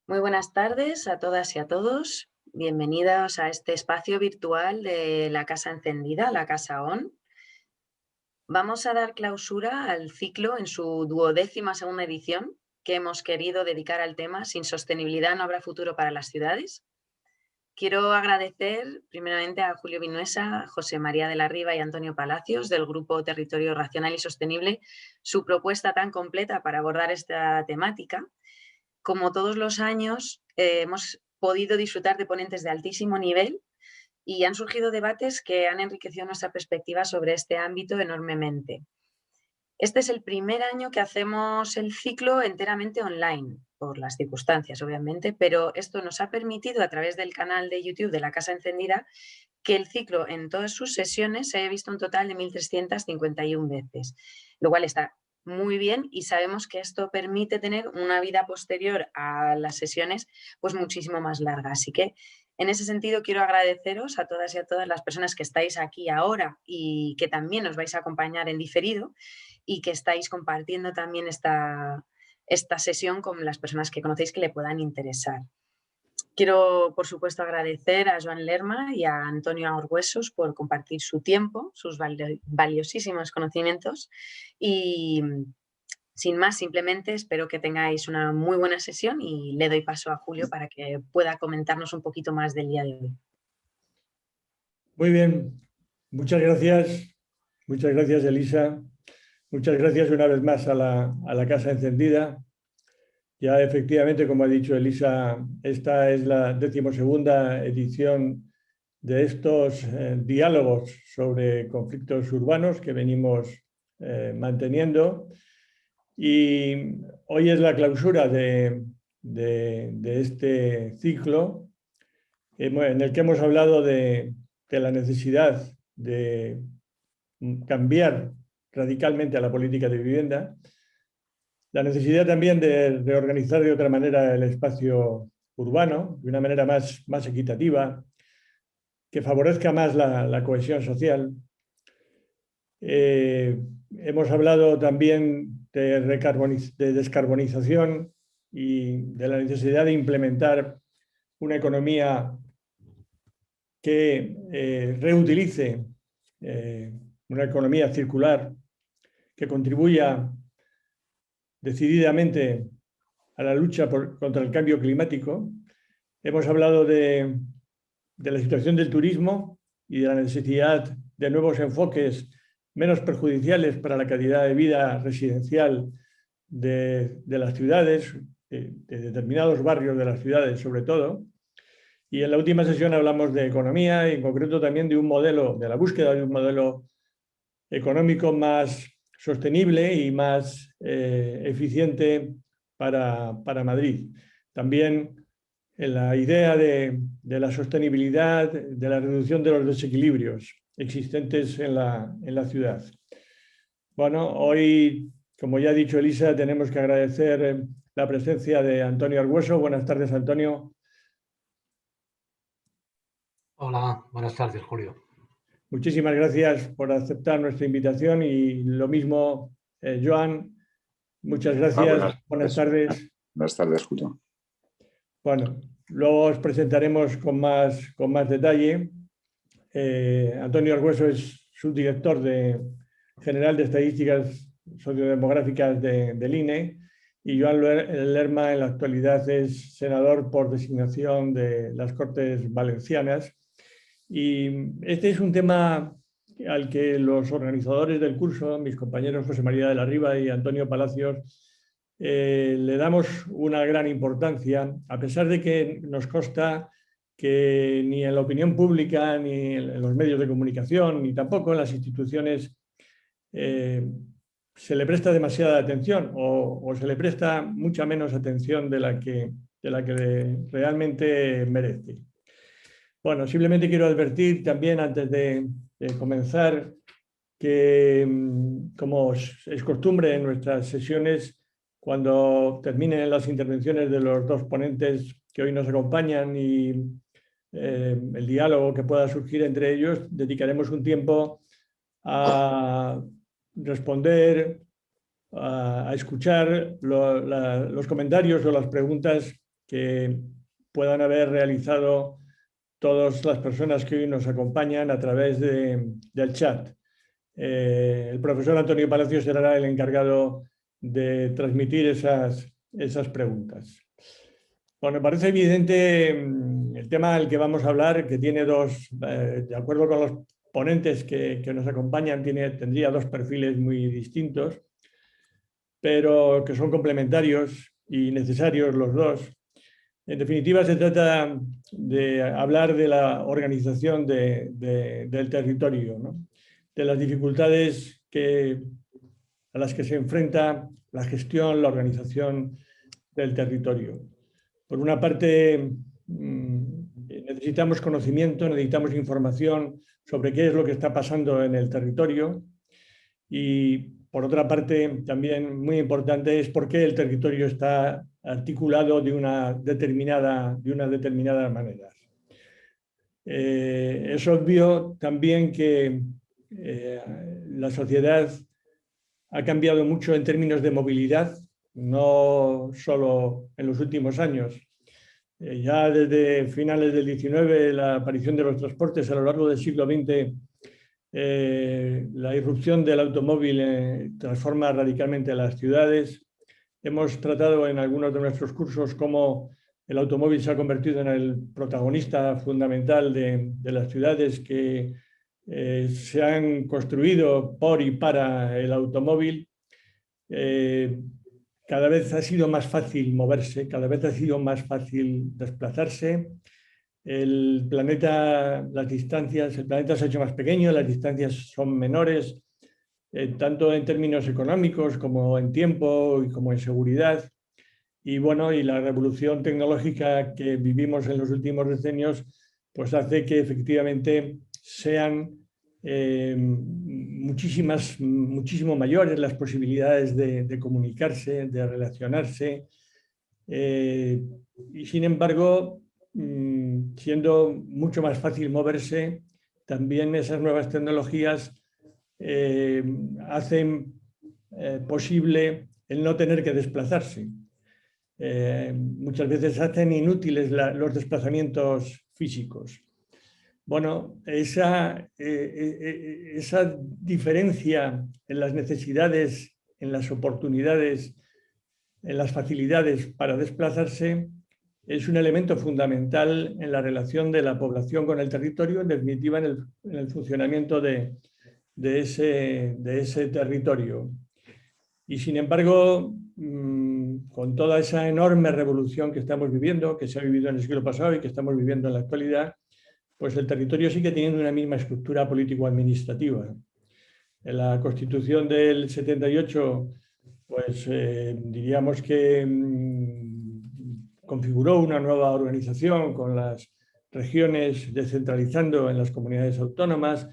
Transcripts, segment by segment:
Muy buenas tardes a todas y a todos. Bienvenidos a este espacio virtual de la Casa Encendida, la Casa ON. Vamos a dar clausura al ciclo en su 12ª edición que hemos querido dedicar al tema Sin sostenibilidad no habrá futuro para las ciudades. Quiero agradecer primeramente a Julio Vinuesa, José María de la Riva y Antonio Palacios del Grupo Territorio Racional y Sostenible su propuesta tan completa para abordar esta temática. Como todos los años, hemos podido disfrutar de ponentes de altísimo nivel y han surgido debates que han enriquecido nuestra perspectiva sobre este ámbito enormemente. Este es el primer año que hacemos el ciclo enteramente online, por las circunstancias, obviamente, pero esto nos ha permitido, a través del canal de YouTube de la Casa Encendida, que el ciclo en todas sus sesiones se haya visto un total de 1.351 veces, lo cual está muy bien y sabemos que esto permite tener una vida posterior a las sesiones pues muchísimo más larga. Así que en ese sentido quiero agradeceros a todas y a todas las personas que estáis aquí ahora y que también os vais a acompañar en diferido y que estáis compartiendo también esta sesión con las personas que conocéis que le puedan interesar. Quiero, por supuesto, agradecer a Joan Lerma y a Antonio Orgüesos por compartir su tiempo, sus valiosísimos conocimientos y, sin más, simplemente espero que tengáis una muy buena sesión y le doy paso a Julio para que pueda comentarnos un poquito más del día de hoy. Muy bien, muchas gracias Elisa, muchas gracias una vez más a la Casa Encendida. Ya efectivamente, como ha dicho Elisa, esta es la 12ª edición de estos diálogos sobre conflictos urbanos que venimos manteniendo, y hoy es la clausura de este ciclo en el que hemos hablado de la necesidad de cambiar radicalmente a la política de vivienda, la necesidad también de reorganizar de otra manera el espacio urbano, de una manera más equitativa, que favorezca más la cohesión social. Hemos hablado también de descarbonización y de la necesidad de implementar una economía que reutilice, una economía circular que contribuya decididamente a la lucha contra el cambio climático. Hemos hablado de la situación del turismo y de la necesidad de nuevos enfoques menos perjudiciales para la calidad de vida residencial de las ciudades, de determinados barrios de las ciudades sobre todo. Y en la última sesión hablamos de economía y en concreto también de la búsqueda de un modelo económico más sostenible y más eficiente para Madrid. También en la idea de la sostenibilidad, de la reducción de los desequilibrios existentes en la ciudad. Bueno, hoy, como ya ha dicho Elisa, tenemos que agradecer la presencia de Antonio Orgüesos. Buenas tardes, Antonio. Hola, buenas tardes, Julio. Muchísimas gracias por aceptar nuestra invitación y lo mismo, Joan. Muchas gracias. Buenas tardes. Buenas tardes, Julio. Bueno, luego os presentaremos con más detalle. Antonio Orgüesos es subdirector general de Estadísticas Sociodemográficas del INE y Joan Lerma en la actualidad es senador por designación de las Cortes Valencianas. Y este es un tema al que los organizadores del curso, mis compañeros José María de la Riva y Antonio Palacios, le damos una gran importancia, a pesar de que nos consta que ni en la opinión pública, ni en los medios de comunicación, ni tampoco en las instituciones se le presta demasiada atención o se le presta mucha menos atención de la que realmente merece. Bueno, simplemente quiero advertir también antes de comenzar que, como es costumbre en nuestras sesiones, cuando terminen las intervenciones de los dos ponentes que hoy nos acompañan y el diálogo que pueda surgir entre ellos, dedicaremos un tiempo a responder, a escuchar los comentarios o las preguntas que puedan haber realizado todas las personas que hoy nos acompañan a través del chat. El profesor Antonio Palacios será el encargado de transmitir esas preguntas. Bueno, me parece evidente el tema del que vamos a hablar, que tiene de acuerdo con los ponentes que nos acompañan, tendría dos perfiles muy distintos, pero que son complementarios y necesarios los dos. En definitiva, se trata de hablar de la organización del territorio, ¿no? De las dificultades a las que se enfrenta la gestión, la organización del territorio. Por una parte, necesitamos conocimiento, necesitamos información sobre qué es lo que está pasando en el territorio, y por otra parte, también muy importante, es por qué el territorio está articulado de una determinada manera. Es obvio también que la sociedad ha cambiado mucho en términos de movilidad, no solo en los últimos años. Ya desde finales del XIX, la aparición de los transportes a lo largo del siglo XX, la irrupción del automóvil transforma radicalmente las ciudades. Hemos tratado en algunos de nuestros cursos cómo el automóvil se ha convertido en el protagonista fundamental de las ciudades que se han construido por y para el automóvil. Cada vez ha sido más fácil moverse, cada vez ha sido más fácil desplazarse. El planeta se ha hecho más pequeño, las distancias son menores, tanto en términos económicos como en tiempo y como en seguridad. Y bueno, y la revolución tecnológica que vivimos en los últimos decenios, pues hace que efectivamente sean muchísimo mayores las posibilidades de comunicarse, de relacionarse. Y sin embargo, siendo mucho más fácil moverse, también esas nuevas tecnologías hacen posible el no tener que desplazarse. Muchas veces hacen inútiles los desplazamientos físicos. Bueno, esa diferencia en las necesidades, en las oportunidades, en las facilidades para desplazarse, es un elemento fundamental en la relación de la población con el territorio, en definitiva en el funcionamiento de ese territorio. Y sin embargo, con toda esa enorme revolución que estamos viviendo, que se ha vivido en el siglo pasado y que estamos viviendo en la actualidad, pues el territorio sigue teniendo una misma estructura político-administrativa. En la Constitución del 78, pues diríamos que configuró una nueva organización con las regiones descentralizando en las comunidades autónomas,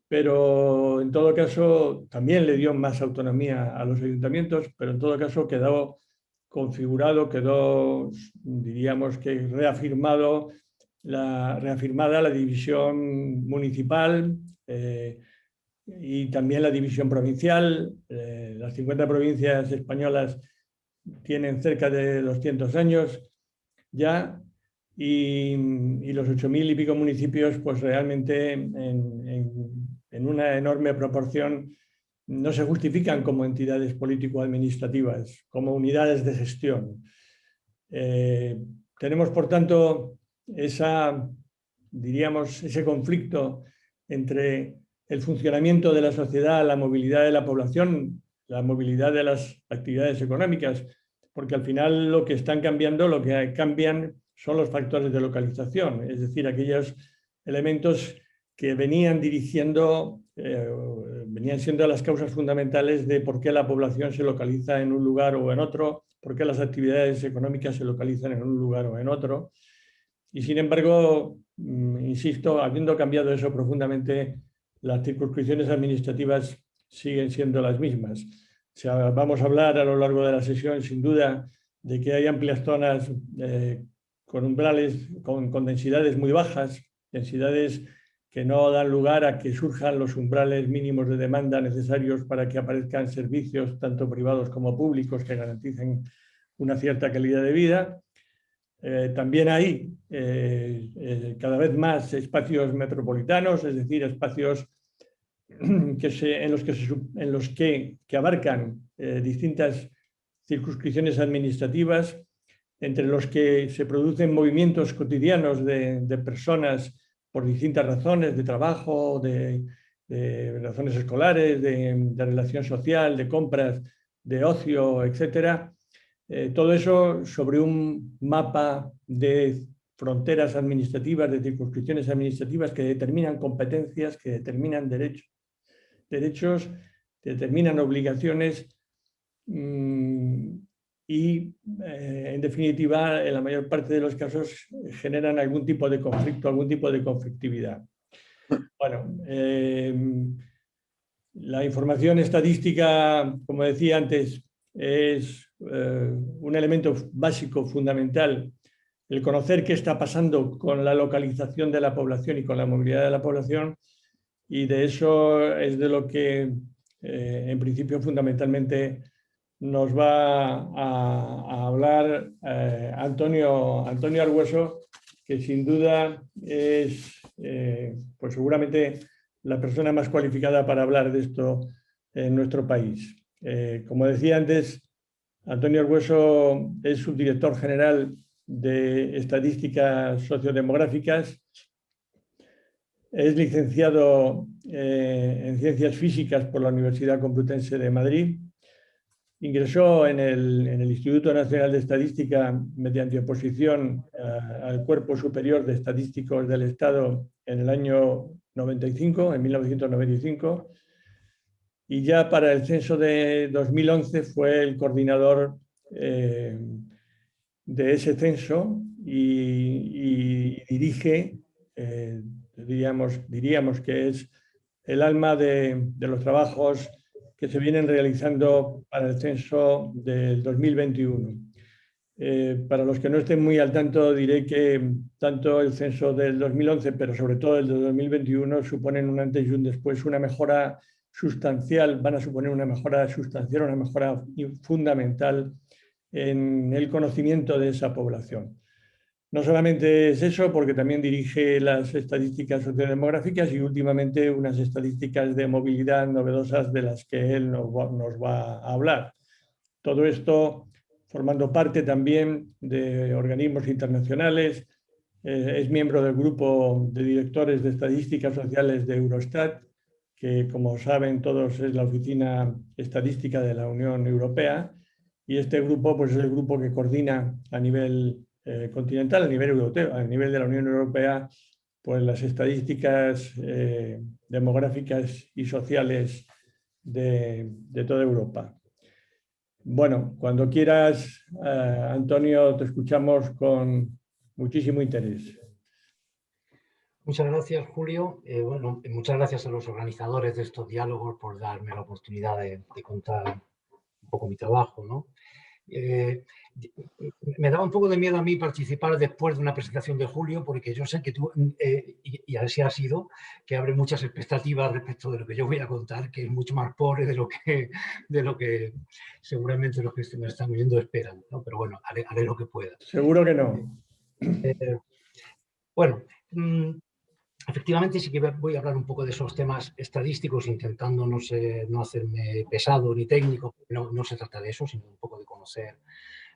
pero en todo caso también le dio más autonomía a los ayuntamientos, pero en todo caso quedó configurado, diríamos que reafirmada la división municipal y también la división provincial. Las 50 provincias españolas tienen cerca de 200 años ya, y los 8.000 y pico municipios, pues realmente en una enorme proporción no se justifican como entidades político-administrativas, como unidades de gestión. Tenemos, por tanto, ese conflicto entre el funcionamiento de la sociedad, la movilidad de la población, la movilidad de las actividades económicas, porque al final lo que cambian son los factores de localización, es decir, aquellos elementos que venían siendo las causas fundamentales de por qué la población se localiza en un lugar o en otro, por qué las actividades económicas se localizan en un lugar o en otro. Y sin embargo, insisto, habiendo cambiado eso profundamente, las circunscripciones administrativas siguen siendo las mismas. O sea, vamos a hablar a lo largo de la sesión, sin duda, de que hay amplias zonas con umbrales, con densidades muy bajas, densidades que no dan lugar a que surjan los umbrales mínimos de demanda necesarios para que aparezcan servicios, tanto privados como públicos, que garanticen una cierta calidad de vida. También hay cada vez más espacios metropolitanos, es decir, espacios en los que abarcan distintas circunscripciones administrativas, entre los que se producen movimientos cotidianos de personas por distintas razones, de trabajo, de razones escolares, de relación social, de compras, de ocio, etcétera. Todo eso sobre un mapa de fronteras administrativas, de circunscripciones administrativas que determinan competencias, que determinan derechos, que determinan obligaciones y, en definitiva, en la mayor parte de los casos generan algún tipo de conflicto, algún tipo de conflictividad. Bueno, la información estadística, como decía antes, es un elemento básico, fundamental, el conocer qué está pasando con la localización de la población y con la movilidad de la población, y de eso es de lo que, en principio, fundamentalmente nos va a hablar Antonio Argueso, que sin duda es, pues seguramente, la persona más cualificada para hablar de esto en nuestro país. Como decía antes, Antonio Argueso es subdirector general de Estadísticas Sociodemográficas, es licenciado en Ciencias Físicas por la Universidad Complutense de Madrid. Ingresó en el Instituto Nacional de Estadística mediante oposición al Cuerpo Superior de Estadísticos del Estado en el año 95, en 1995, y ya para el censo de 2011 fue el coordinador de ese censo y dirige, diríamos que es el alma de los trabajos que se vienen realizando para el censo del 2021. Para los que no estén muy al tanto, diré que tanto el censo del 2011, pero sobre todo el de 2021, suponen un antes y un después, una mejora sustancial, van a suponer una mejora sustancial, una mejora fundamental en el conocimiento de esa población. No solamente es eso, porque también dirige las estadísticas sociodemográficas y últimamente unas estadísticas de movilidad novedosas de las que él nos va a hablar. Todo esto formando parte también de organismos internacionales, es miembro del grupo de directores de estadísticas sociales de Eurostat, que, como saben todos, es la oficina estadística de la Unión Europea, y este grupo, pues, es el grupo que coordina a nivel continental, a nivel europeo, a nivel de la Unión Europea, pues las estadísticas demográficas y sociales de toda Europa. Bueno, cuando quieras, Antonio, te escuchamos con muchísimo interés. Muchas gracias, Julio. Bueno, muchas gracias a los organizadores de estos diálogos por darme la oportunidad de contar un poco mi trabajo, ¿no? Me daba un poco de miedo a mí participar después de una presentación de Julio, porque yo sé que tú, y así ha sido, que abre muchas expectativas respecto de lo que yo voy a contar, que es mucho más pobre de lo que seguramente los que me están viendo esperan, ¿no? Pero bueno, haré lo que pueda. Seguro que no. Bueno, efectivamente sí que voy a hablar un poco de esos temas estadísticos, intentando no hacerme pesado ni técnico. No se trata de eso, sino un poco de conocer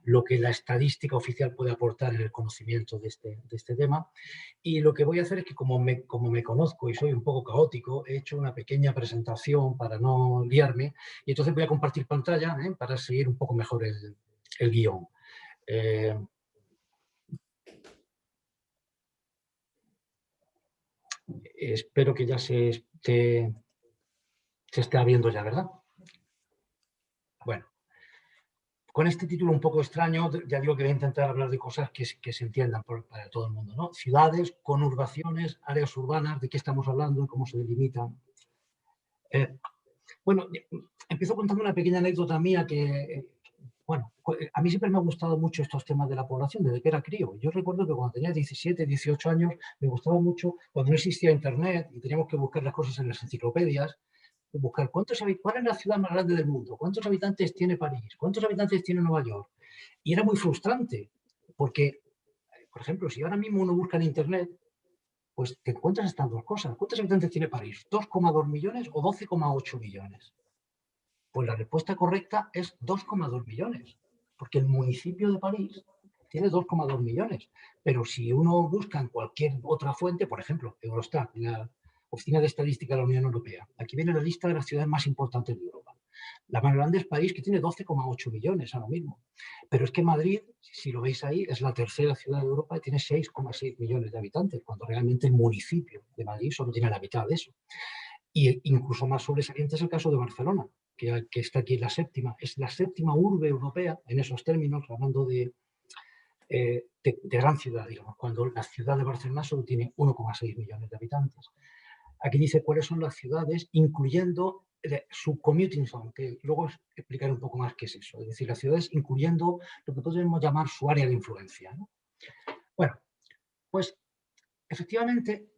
lo que la estadística oficial puede aportar en el conocimiento de este tema. Y lo que voy a hacer es que, como me conozco y soy un poco caótico, he hecho una pequeña presentación para no liarme, y entonces voy a compartir pantalla para seguir un poco mejor el guión. Espero que ya se esté viendo ya, ¿verdad? Bueno, con este título un poco extraño, ya digo que voy a intentar hablar de cosas que se entiendan para todo el mundo, ¿no? Ciudades, conurbaciones, áreas urbanas, ¿de qué estamos hablando y cómo se delimitan? Bueno, empiezo contando una pequeña anécdota mía que, bueno, a mí siempre me han gustado mucho estos temas de la población, desde que era crío. Yo recuerdo que cuando tenía 17, 18 años, me gustaba mucho, cuando no existía Internet y teníamos que buscar las cosas en las enciclopedias, buscar cuál es la ciudad más grande del mundo, cuántos habitantes tiene París, cuántos habitantes tiene Nueva York. Y era muy frustrante, porque por ejemplo, si ahora mismo uno busca en Internet, pues te encuentras estas dos cosas. ¿Cuántos habitantes tiene París? ¿2,2 millones o 12,8 millones? Pues la respuesta correcta es 2,2 millones, porque el municipio de París tiene 2,2 millones. Pero si uno busca en cualquier otra fuente, por ejemplo, Eurostat, la Oficina de Estadística de la Unión Europea, aquí viene la lista de las ciudades más importantes de Europa. La más grande es París, que tiene 12,8 millones ahora mismo. Pero es que Madrid, si lo veis ahí, es la tercera ciudad de Europa y tiene 6,6 millones de habitantes, cuando realmente el municipio de Madrid solo tiene la mitad de eso. Y incluso más sobresaliente es el caso de Barcelona, que está aquí en la séptima. Es la séptima urbe europea, en esos términos, hablando de gran ciudad, digamos, cuando la ciudad de Barcelona solo tiene 1,6 millones de habitantes. Aquí dice cuáles son las ciudades, incluyendo su commuting zone, que luego explicaré un poco más qué es eso. Es decir, las ciudades incluyendo lo que podemos llamar su área de influencia, ¿no? Bueno, pues efectivamente,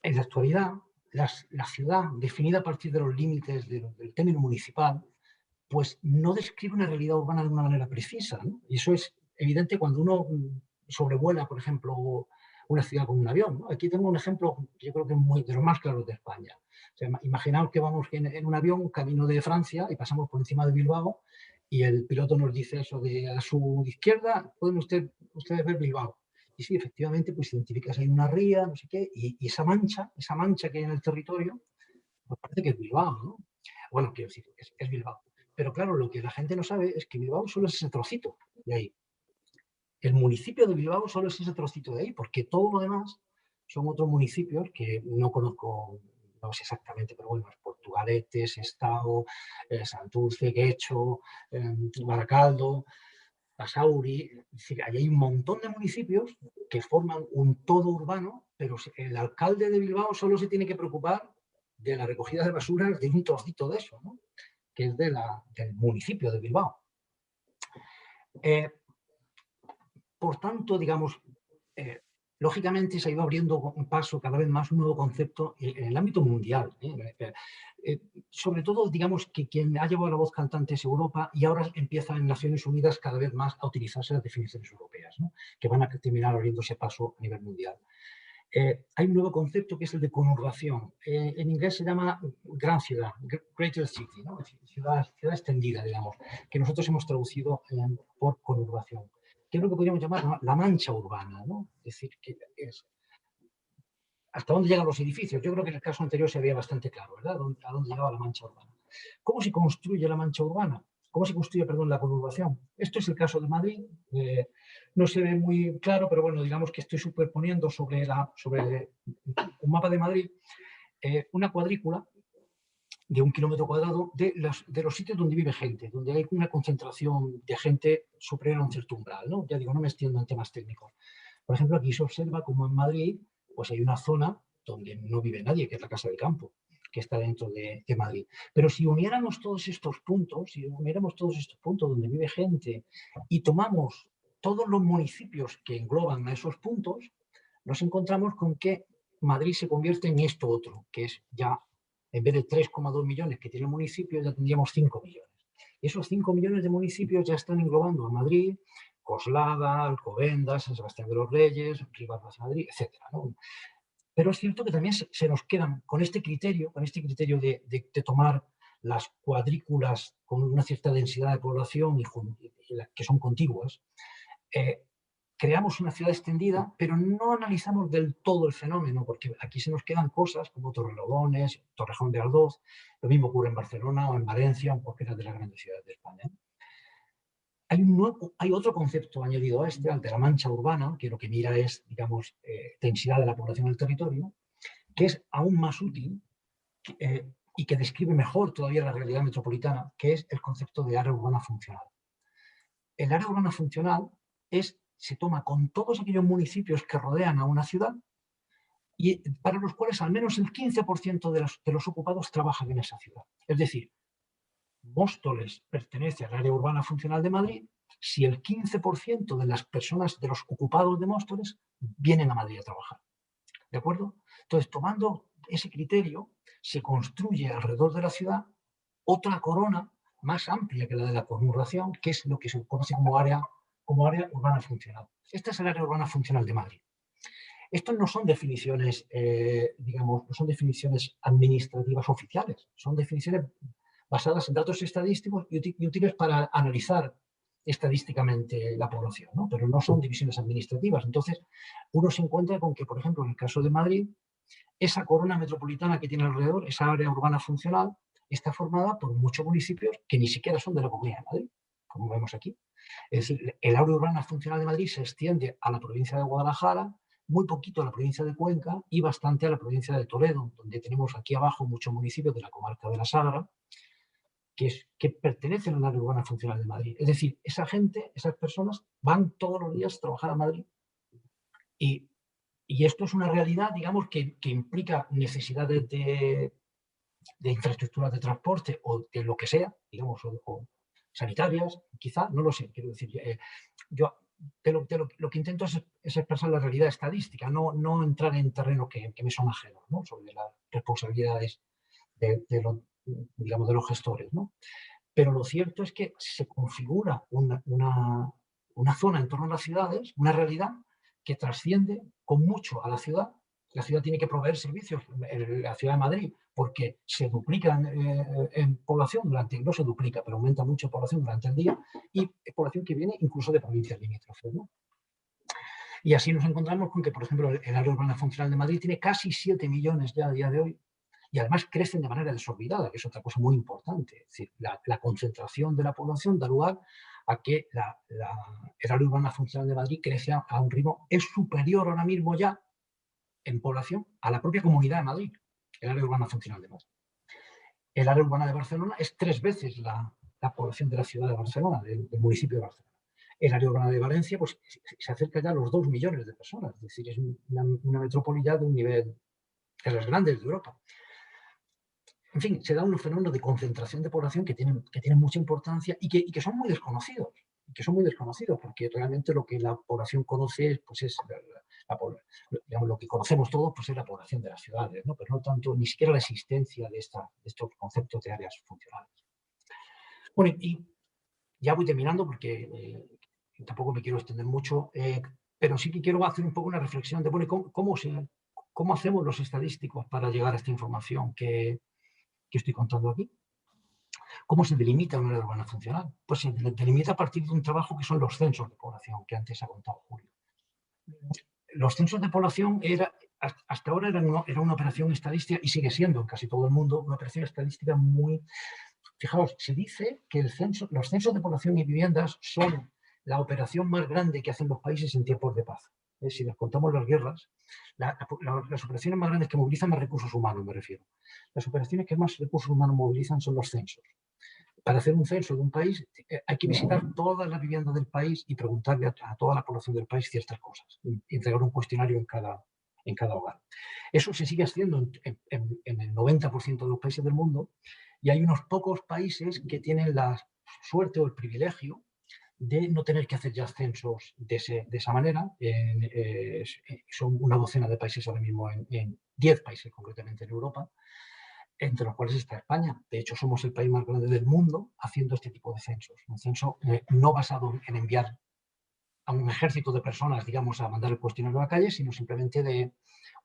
en la actualidad, la ciudad, definida a partir de los límites del término municipal, pues no describe una realidad urbana de una manera precisa, ¿no? Y eso es evidente cuando uno sobrevuela, por ejemplo, una ciudad con un avión, ¿no? Aquí tengo un ejemplo que yo creo que es de los más claros de España. O sea, imaginaos que vamos en un avión camino de Francia y pasamos por encima de Bilbao y el piloto nos dice eso de a su izquierda pueden ustedes ver Bilbao. Y sí, efectivamente, pues identificas ahí una ría, no sé qué, y esa mancha que hay en el territorio, pues parece que es Bilbao, ¿no? Bueno, quiero decir, es Bilbao. Pero claro, lo que la gente no sabe es que Bilbao solo es ese trocito de ahí. El municipio de Bilbao solo es ese trocito de ahí, porque todo lo demás son otros municipios que no conozco, no sé exactamente, pero bueno, Portugalete, Sestao, Santurce, Guecho, Baracaldo, Basauri. Es decir, ahí hay un montón de municipios que forman un todo urbano, pero el alcalde de Bilbao solo se tiene que preocupar de la recogida de basuras de un trocito de eso, ¿no? Que es del municipio de Bilbao. Por tanto, digamos, lógicamente se ha ido abriendo un paso cada vez más un nuevo concepto en el ámbito mundial. Sobre todo, digamos, que quien ha llevado la voz cantante es Europa y ahora empieza en Naciones Unidas cada vez más a utilizarse las definiciones europeas, ¿no? Que van a terminar abriéndose paso a nivel mundial. Hay un nuevo concepto que es el de conurbación. En inglés se llama gran ciudad, greater city, ¿no? ciudad extendida, digamos, que nosotros hemos traducido por conurbación, que es lo que podríamos llamar la mancha urbana, ¿no? Es decir, que es hasta dónde llegan los edificios. Yo creo que en el caso anterior se veía bastante claro, ¿verdad? A dónde llegaba la mancha urbana. ¿Cómo se construye la mancha urbana? ¿Cómo se construye, perdón, la conurbación? Esto es el caso de Madrid. No se ve muy claro, pero bueno, digamos que estoy superponiendo sobre un mapa de Madrid una cuadrícula de 1 kilómetro cuadrado de los sitios donde vive gente, donde hay una concentración de gente superior a un cierto umbral, ¿no? Ya digo, no me extiendo en temas técnicos. Por ejemplo, aquí se observa como en Madrid pues hay una zona donde no vive nadie, que es la Casa del Campo, que está dentro de Madrid. Pero si uniéramos todos estos puntos, donde vive gente y tomamos todos los municipios que engloban a esos puntos, nos encontramos con que Madrid se convierte en esto otro, que es ya, en vez de 3,2 millones que tiene el municipio, ya tendríamos 5 millones. Y esos 5 millones de municipios ya están englobando a Madrid, Coslada, Alcobendas, San Sebastián de los Reyes, Rivas de Madrid, etc., ¿no? Pero es cierto que también se nos quedan con este criterio de tomar las cuadrículas con una cierta densidad de población y que son contiguas, creamos una ciudad extendida, pero no analizamos del todo el fenómeno, porque aquí se nos quedan cosas como Torrelodones, Torrejón de Ardoz, lo mismo ocurre en Barcelona o en Valencia o en cualquiera de las grandes ciudades de España. Hay otro concepto añadido a este, al de la mancha urbana, que lo que mira es, digamos, densidad de la población del territorio, que es aún más útil y que describe mejor todavía la realidad metropolitana, que es el concepto de área urbana funcional. El área urbana funcional se toma con todos aquellos municipios que rodean a una ciudad y para los cuales al menos el 15% de los ocupados trabajan en esa ciudad. Es decir, Móstoles pertenece al área urbana funcional de Madrid si el 15% de las personas, de los ocupados de Móstoles, vienen a Madrid a trabajar. ¿De acuerdo? Entonces, tomando ese criterio, se construye alrededor de la ciudad otra corona más amplia que la de la conurbación, que es lo que se conoce como área como área urbana funcional. Esta es el área urbana funcional de Madrid. Estos no son definiciones, digamos, no son definiciones administrativas oficiales, son definiciones basadas en datos estadísticos y útiles para analizar estadísticamente la población, ¿no? Pero no son divisiones administrativas. Entonces, uno se encuentra con que, por ejemplo, en el caso de Madrid, esa corona metropolitana que tiene alrededor, esa área urbana funcional, está formada por muchos municipios que ni siquiera son de la Comunidad de Madrid, como vemos aquí. Es decir, el área urbana funcional de Madrid se extiende a la provincia de Guadalajara, muy poquito a la provincia de Cuenca y bastante a la provincia de Toledo, donde tenemos aquí abajo muchos municipios de la comarca de la Sagra, que pertenecen al área urbana funcional de Madrid. Es decir, esa gente, esas personas van todos los días a trabajar a Madrid. Y esto es una realidad, digamos, que implica necesidades de infraestructuras de transporte o de lo que sea, digamos, o sanitarias, quizá, no lo sé. Quiero decir, yo lo que intento es expresar la realidad estadística, no entrar en terreno que me son ajenos, ¿no? Sobre las responsabilidades digamos, de los gestores, ¿no? Pero lo cierto es que se configura una zona en torno a las ciudades, una realidad que trasciende con mucho a la ciudad. La ciudad tiene que proveer servicios, la ciudad de Madrid, porque se duplica en población no se duplica, pero aumenta mucho población durante el día, y población que viene incluso de provincias limítrofes, ¿no? Y así nos encontramos con que, por ejemplo, el área urbana funcional de Madrid tiene casi 7 millones ya a día de hoy, y además crecen de manera desorbitada, que es otra cosa muy importante. Es decir, la concentración de la población da lugar a que el área urbana funcional de Madrid crece a un ritmo, es superior ahora mismo ya en población a la propia Comunidad de Madrid, el área urbana funcional de Madrid. El área urbana de Barcelona es 3 veces la población de la ciudad de Barcelona, del municipio de Barcelona. El área urbana de Valencia pues, se acerca ya a los 2 millones de personas, es decir, es una metrópoli ya de un nivel de las grandes de Europa. En fin, se da un fenómeno de concentración de población que tienen mucha importancia y que son muy desconocidos. Porque realmente lo que la población conoce pues es digamos, lo que conocemos todos pues es la población de las ciudades, ¿no? Pero no tanto, ni siquiera la existencia de estos conceptos de áreas funcionales. Bueno, y ya voy terminando porque tampoco me quiero extender mucho, pero sí que quiero hacer un poco una reflexión de bueno, cómo hacemos los estadísticos para llegar a esta información que estoy contando aquí. ¿Cómo se delimita una área urbana funcional? Pues se delimita a partir de un trabajo que son los censos de población, que antes ha contado Julio. Los censos de población hasta ahora era una operación estadística, y sigue siendo en casi todo el mundo, una operación estadística muy... Fijaos, se dice que los censos de población y viviendas son la operación más grande que hacen los países en tiempos de paz. Si les contamos las guerras, las operaciones más grandes que movilizan más recursos humanos, me refiero. Las operaciones que más recursos humanos movilizan son los censos. Para hacer un censo de un país hay que visitar todas las viviendas del país y preguntarle a toda la población del país ciertas cosas y entregar un cuestionario en cada hogar. Eso se sigue haciendo en el 90% de los países del mundo, y hay unos pocos países que tienen la suerte o el privilegio de no tener que hacer ya censos de esa manera. Son una docena de países ahora mismo, en 10 países concretamente en Europa, entre los cuales está España. De hecho, somos el país más grande del mundo haciendo este tipo de censos. Un censo no basado en enviar a un ejército de personas, digamos, a mandar el cuestionario a la calle, sino simplemente de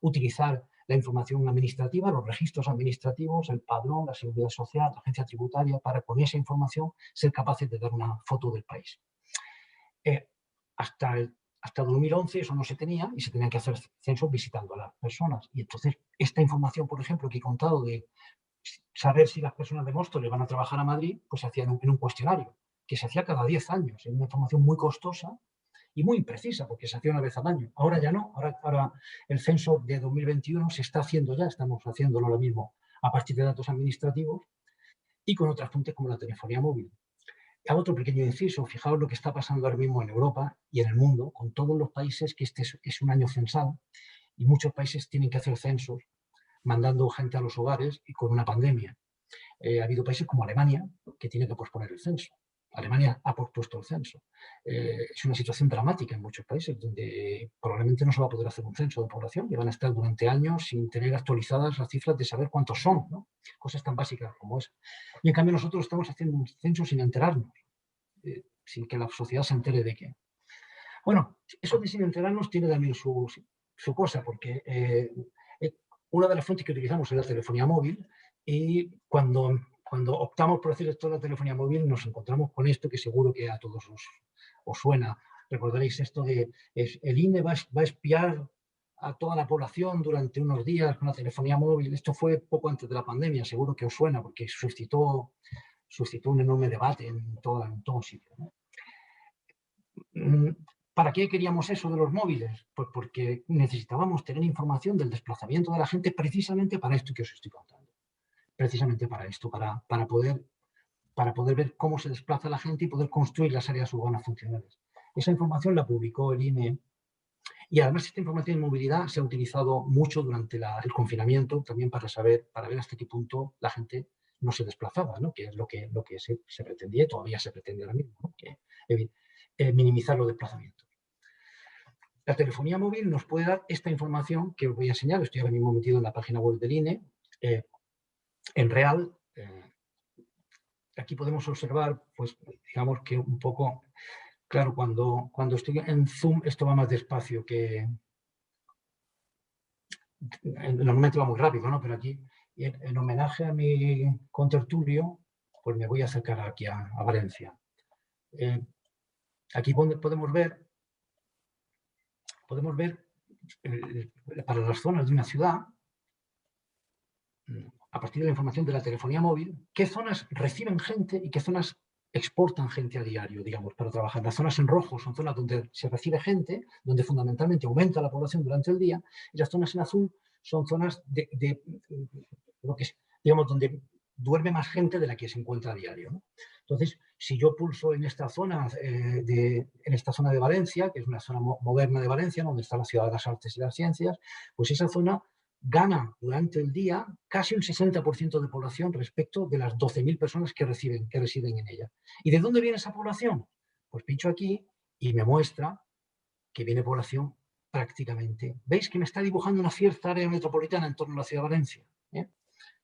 utilizar la información administrativa, los registros administrativos, el padrón, la seguridad social, la agencia tributaria, para con esa información ser capaces de dar una foto del país. Hasta 2011 eso no se tenía, y se tenían que hacer censos visitando a las personas. Y entonces esta información, por ejemplo, que he contado de saber si las personas de Móstoles van a trabajar a Madrid, pues se hacía en un cuestionario que se hacía cada 10 años. Es una información muy costosa y muy imprecisa, porque se hacía una vez al año. Ahora ya no. Ahora el censo de 2021 se está haciendo ya, estamos haciéndolo ahora mismo a partir de datos administrativos y con otras fuentes como la telefonía móvil. Hago otro pequeño inciso. Fijaos lo que está pasando ahora mismo en Europa y en el mundo, con todos los países, que este es un año censal, y muchos países tienen que hacer censos, mandando gente a los hogares y con una pandemia. Ha habido países como Alemania que tiene que posponer el censo. Alemania ha pospuesto el censo. Es una situación dramática en muchos países, donde probablemente no se va a poder hacer un censo de población, y van a estar durante años sin tener actualizadas las cifras de saber cuántos son, ¿no? Cosas tan básicas como esa. Y en cambio nosotros estamos haciendo un censo sin enterarnos, sin que la sociedad se entere de que Bueno, eso de sin enterarnos tiene también su cosa, porque una de las fuentes que utilizamos es la telefonía móvil, y cuando optamos por hacer esto de la telefonía móvil nos encontramos con esto que seguro que a todos os suena. Recordaréis esto de el INE va a espiar a toda la población durante unos días con la telefonía móvil. Esto fue poco antes de la pandemia, seguro que os suena, porque suscitó un enorme debate en todo sitio, ¿no? ¿Para qué queríamos eso de los móviles? Pues porque necesitábamos tener información del desplazamiento de la gente precisamente para esto que os estoy contando. Precisamente para esto, para poder ver cómo se desplaza la gente y poder construir las áreas urbanas funcionales. Esa información la publicó el INE, y además esta información de movilidad se ha utilizado mucho durante el confinamiento también para ver hasta qué punto la gente no se desplazaba, ¿no? Que es lo que se pretendía y todavía se pretende ahora mismo, ¿no? Que, minimizar los desplazamientos. La telefonía móvil nos puede dar esta información que os voy a enseñar. Estoy ahora mismo metido en la página web del INE. En real, aquí podemos observar, pues digamos que un poco, claro, cuando estoy en Zoom esto va más despacio que... Normalmente va muy rápido, ¿no? Pero aquí, en homenaje a mi contertulio, pues me voy a acercar aquí a Valencia. Aquí podemos ver para las zonas de una ciudad, a partir de la información de la telefonía móvil, qué zonas reciben gente y qué zonas exportan gente a diario, digamos, para trabajar. Las zonas en rojo son zonas donde se recibe gente, donde fundamentalmente aumenta la población durante el día, y las zonas en azul son zonas de lo que es, digamos, donde duerme más gente de la que se encuentra a diario, ¿no? Entonces, si yo pulso en esta zona de Valencia, que es una zona moderna de Valencia, donde está la ciudad de las artes y las ciencias, pues esa zona gana durante el día casi un 60% de población respecto de las 12.000 personas que residen en ella. ¿Y de dónde viene esa población? Pues pincho aquí y me muestra que viene población prácticamente. ¿Veis que me está dibujando una cierta área metropolitana en torno a la ciudad de Valencia?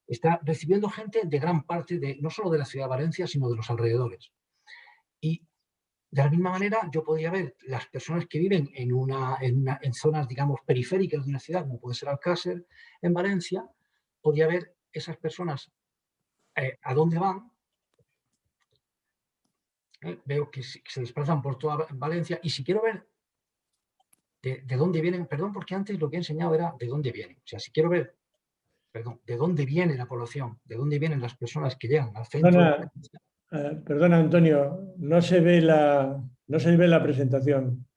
Está recibiendo gente de gran parte, no solo de la ciudad de Valencia, sino de los alrededores. Y de la misma manera, yo podría ver las personas que viven en zonas, digamos, periféricas de una ciudad, como puede ser Alcácer, en Valencia, podría ver esas personas a dónde van. Veo que se desplazan por toda Valencia, y si quiero ver de dónde vienen, perdón, porque antes lo que he enseñado era de dónde vienen. O sea, si quiero ver, perdón, de dónde viene la población, de dónde vienen las personas que llegan al centro de Valencia. Perdona, Antonio, no se ve la presentación.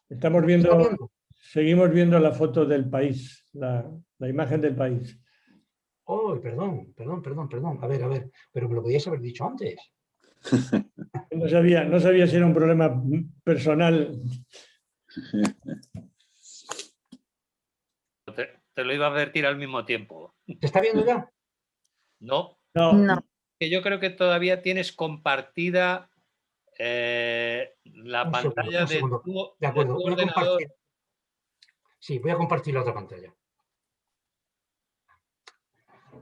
Estamos viendo, seguimos viendo la foto del país, la imagen del país. Oh, perdón. A ver, pero me lo podíais haber dicho antes. No sabía si era un problema personal. Te lo iba a advertir al mismo tiempo. ¿Se está viendo ya? No. No. Que yo creo que todavía tienes compartida la pantalla de tu De acuerdo, voy a ordenador. compartir. Sí, voy a compartir la otra pantalla.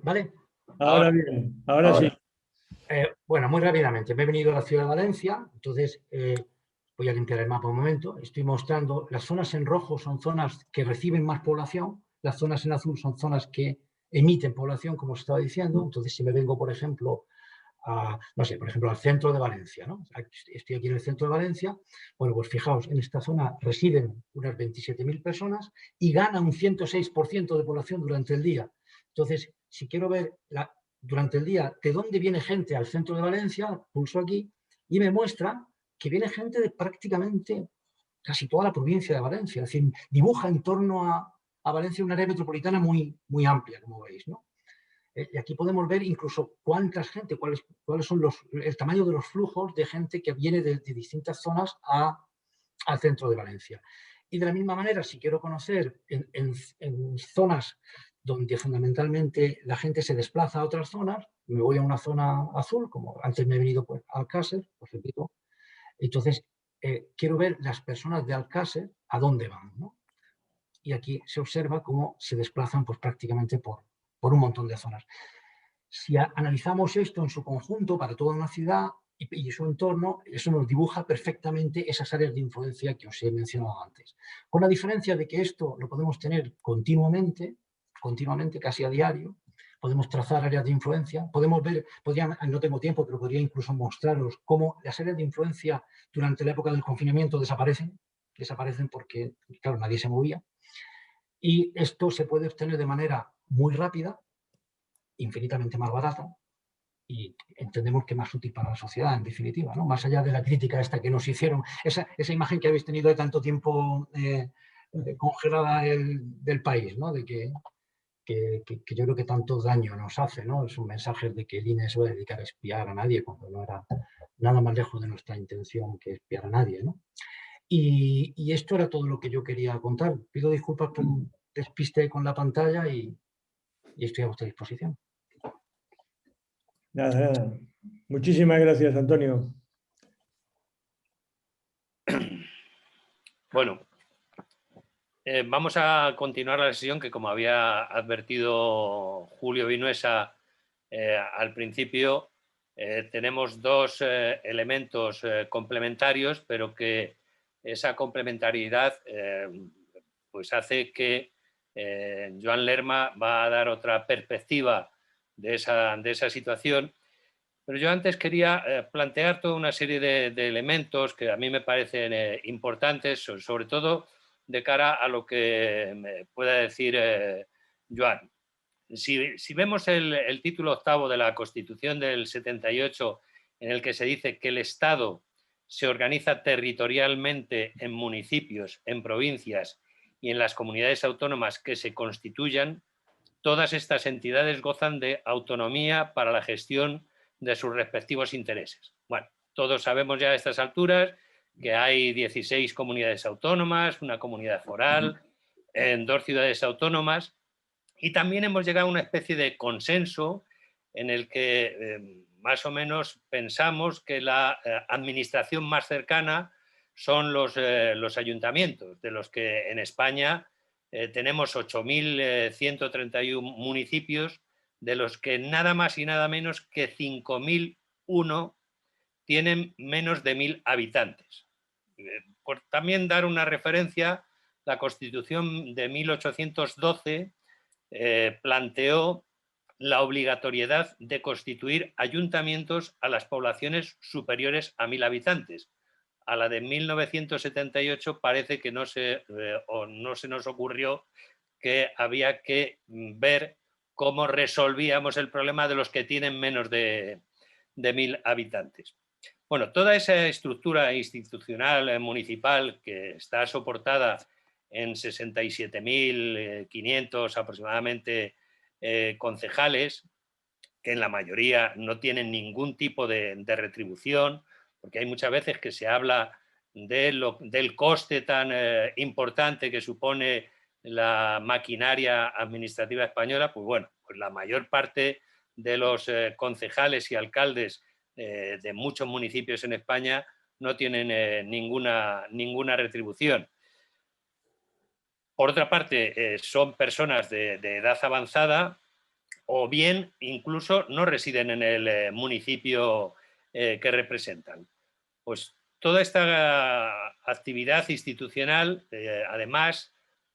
¿Vale? Ahora bien, ahora sí. Bueno, muy rápidamente. Me he venido a la ciudad de Valencia, entonces voy a limpiar el mapa un momento. Estoy mostrando, las zonas en rojo son zonas que reciben más población, las zonas en azul son zonas que emiten población, como os estaba diciendo. Entonces, si me vengo, por ejemplo, no sé, por ejemplo, al centro de Valencia, ¿no? Estoy aquí en el centro de Valencia. Bueno, pues fijaos, en esta zona residen unas 27.000 personas y gana un 106% de población durante el día. Entonces, si quiero ver durante el día de dónde viene gente al centro de Valencia, pulso aquí y me muestra que viene gente de prácticamente casi toda la provincia de Valencia. Es decir, dibuja en torno a Valencia una área metropolitana muy, muy amplia, como veis, ¿no? Y aquí podemos ver incluso cuánta gente, cuáles son el tamaño de los flujos de gente que viene de distintas zonas al centro de Valencia. Y de la misma manera, si quiero conocer en zonas donde fundamentalmente la gente se desplaza a otras zonas, me voy a una zona azul, como antes me he venido pues, a Alcácer, pues repito. Entonces, quiero ver las personas de Alcácer a dónde van, ¿no? Y aquí se observa cómo se desplazan pues, prácticamente por un montón de zonas. Si analizamos esto en su conjunto para toda una ciudad y su entorno, eso nos dibuja perfectamente esas áreas de influencia que os he mencionado antes. Con la diferencia de que esto lo podemos tener continuamente, casi a diario, podemos trazar áreas de influencia, podemos ver, no tengo tiempo, pero podría incluso mostraros cómo las áreas de influencia durante la época del confinamiento desaparecen porque, claro, nadie se movía. Y esto se puede obtener de manera muy rápida, infinitamente más barata, y entendemos que más útil para la sociedad, en definitiva, ¿no? Más allá de la crítica esta que nos hicieron, esa imagen que habéis tenido de tanto tiempo congelada del país, ¿no? De que yo creo que tanto daño nos hace, ¿no? Es un mensaje de que el INE se va a dedicar a espiar a nadie, cuando no era nada más lejos de nuestra intención que espiar a nadie, ¿no? Y esto era todo lo que yo quería contar. Pido disculpas por un despiste con la pantalla y estoy a vuestra disposición. Nada. Muchísimas gracias, Antonio. Bueno, vamos a continuar la sesión que, como había advertido Julio Vinuesa al principio, tenemos dos elementos complementarios, pero que esa complementariedad pues hace que Joan Lerma va a dar otra perspectiva de esa situación. Pero yo antes quería plantear toda una serie de elementos que a mí me parecen importantes, sobre todo de cara a lo que pueda decir Joan. Si vemos el título octavo de la Constitución del 78, en el que se dice que el Estado se organiza territorialmente en municipios, en provincias y en las comunidades autónomas que se constituyan, todas estas entidades gozan de autonomía para la gestión de sus respectivos intereses. Bueno, todos sabemos ya a estas alturas que hay 16 comunidades autónomas, una comunidad foral, en 2 ciudades autónomas, y también hemos llegado a una especie de consenso en el que más o menos pensamos que la administración más cercana son los ayuntamientos, de los que en España tenemos 8.131 municipios, de los que nada más y nada menos que 5.001 tienen menos de 1.000 habitantes. Por también dar una referencia, la Constitución de 1812 planteó la obligatoriedad de constituir ayuntamientos a las poblaciones superiores a 1.000 habitantes. A la de 1978 parece que no se nos ocurrió que había que ver cómo resolvíamos el problema de los que tienen menos de 1.000 habitantes. Bueno, toda esa estructura institucional municipal que está soportada en 67.500 aproximadamente concejales, que en la mayoría no tienen ningún tipo de retribución, porque hay muchas veces que se habla del coste tan importante que supone la maquinaria administrativa española. Pues bueno, pues la mayor parte de los concejales y alcaldes de muchos municipios en España no tienen ninguna retribución. Por otra parte, son personas de edad avanzada o bien incluso no residen en el municipio que representan. Pues toda esta actividad institucional, además,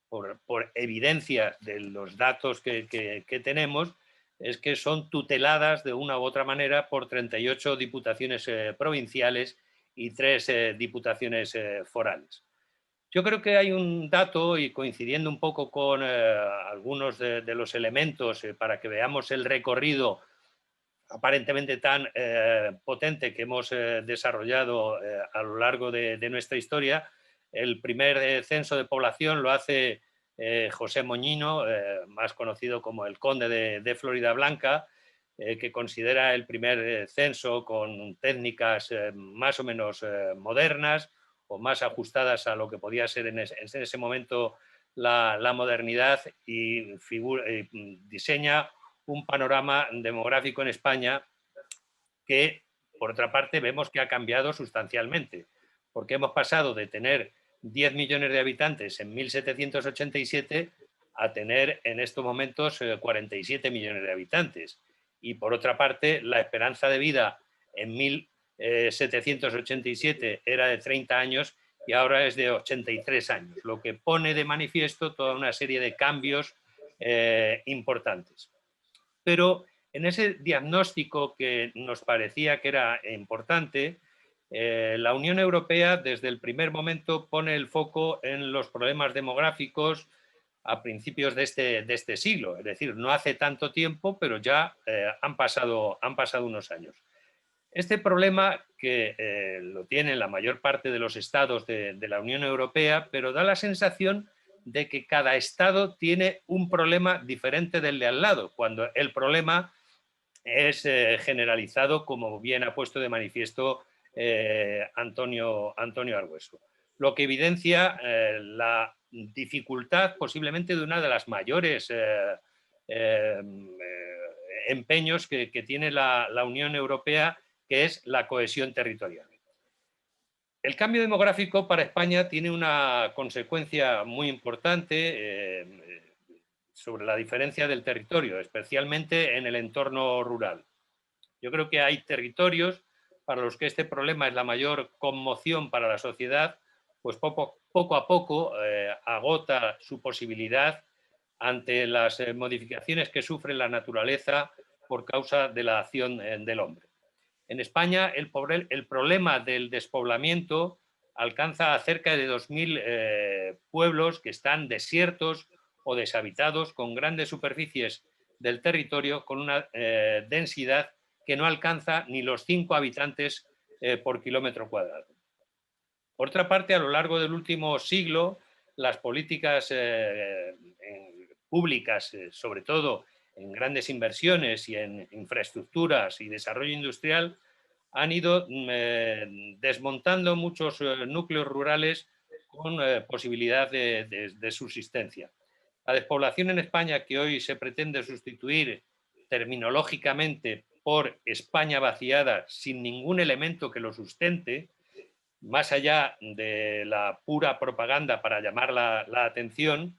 por evidencia de los datos que tenemos, es que son tuteladas de una u otra manera por 38 diputaciones provinciales y 3 diputaciones forales. Yo creo que hay un dato, y coincidiendo un poco con algunos de los elementos para que veamos el recorrido aparentemente tan potente que hemos desarrollado a lo largo de nuestra historia. El primer censo de población lo hace José Moñino, más conocido como el Conde de Floridablanca, que considera el primer censo con técnicas más o menos modernas o más ajustadas a lo que podía ser en ese momento la modernidad, y diseña un panorama demográfico en España que, por otra parte, vemos que ha cambiado sustancialmente, porque hemos pasado de tener 10 millones de habitantes en 1787 a tener en estos momentos 47 millones de habitantes. Y por otra parte, la esperanza de vida en 1787 era de 30 años y ahora es de 83 años, lo que pone de manifiesto toda una serie de cambios importantes. Pero en ese diagnóstico que nos parecía que era importante, la Unión Europea desde el primer momento pone el foco en los problemas demográficos a principios de este siglo, es decir, no hace tanto tiempo, pero ya han pasado unos años. Este problema que lo tienen la mayor parte de los estados de la Unión Europea, pero da la sensación de que cada estado tiene un problema diferente del de al lado, cuando el problema es generalizado, como bien ha puesto de manifiesto Antonio Argueso. Lo que evidencia la dificultad posiblemente de una de las mayores empeños que tiene la Unión Europea, que es la cohesión territorial. El cambio demográfico para España tiene una consecuencia muy importante sobre la diferencia del territorio, especialmente en el entorno rural. Yo creo que hay territorios para los que este problema es la mayor conmoción para la sociedad, pues poco a poco agota su posibilidad ante las modificaciones que sufre la naturaleza por causa de la acción del hombre. En España el problema del despoblamiento alcanza a cerca de 2.000 pueblos que están desiertos o deshabitados, con grandes superficies del territorio, con una densidad que no alcanza ni los 5 habitantes por kilómetro cuadrado. Por otra parte, a lo largo del último siglo, las políticas públicas, sobre todo en grandes inversiones y en infraestructuras y desarrollo industrial, han ido desmontando muchos núcleos rurales con posibilidad de subsistencia. La despoblación en España, que hoy se pretende sustituir terminológicamente por España vaciada sin ningún elemento que lo sustente, más allá de la pura propaganda para llamar la atención,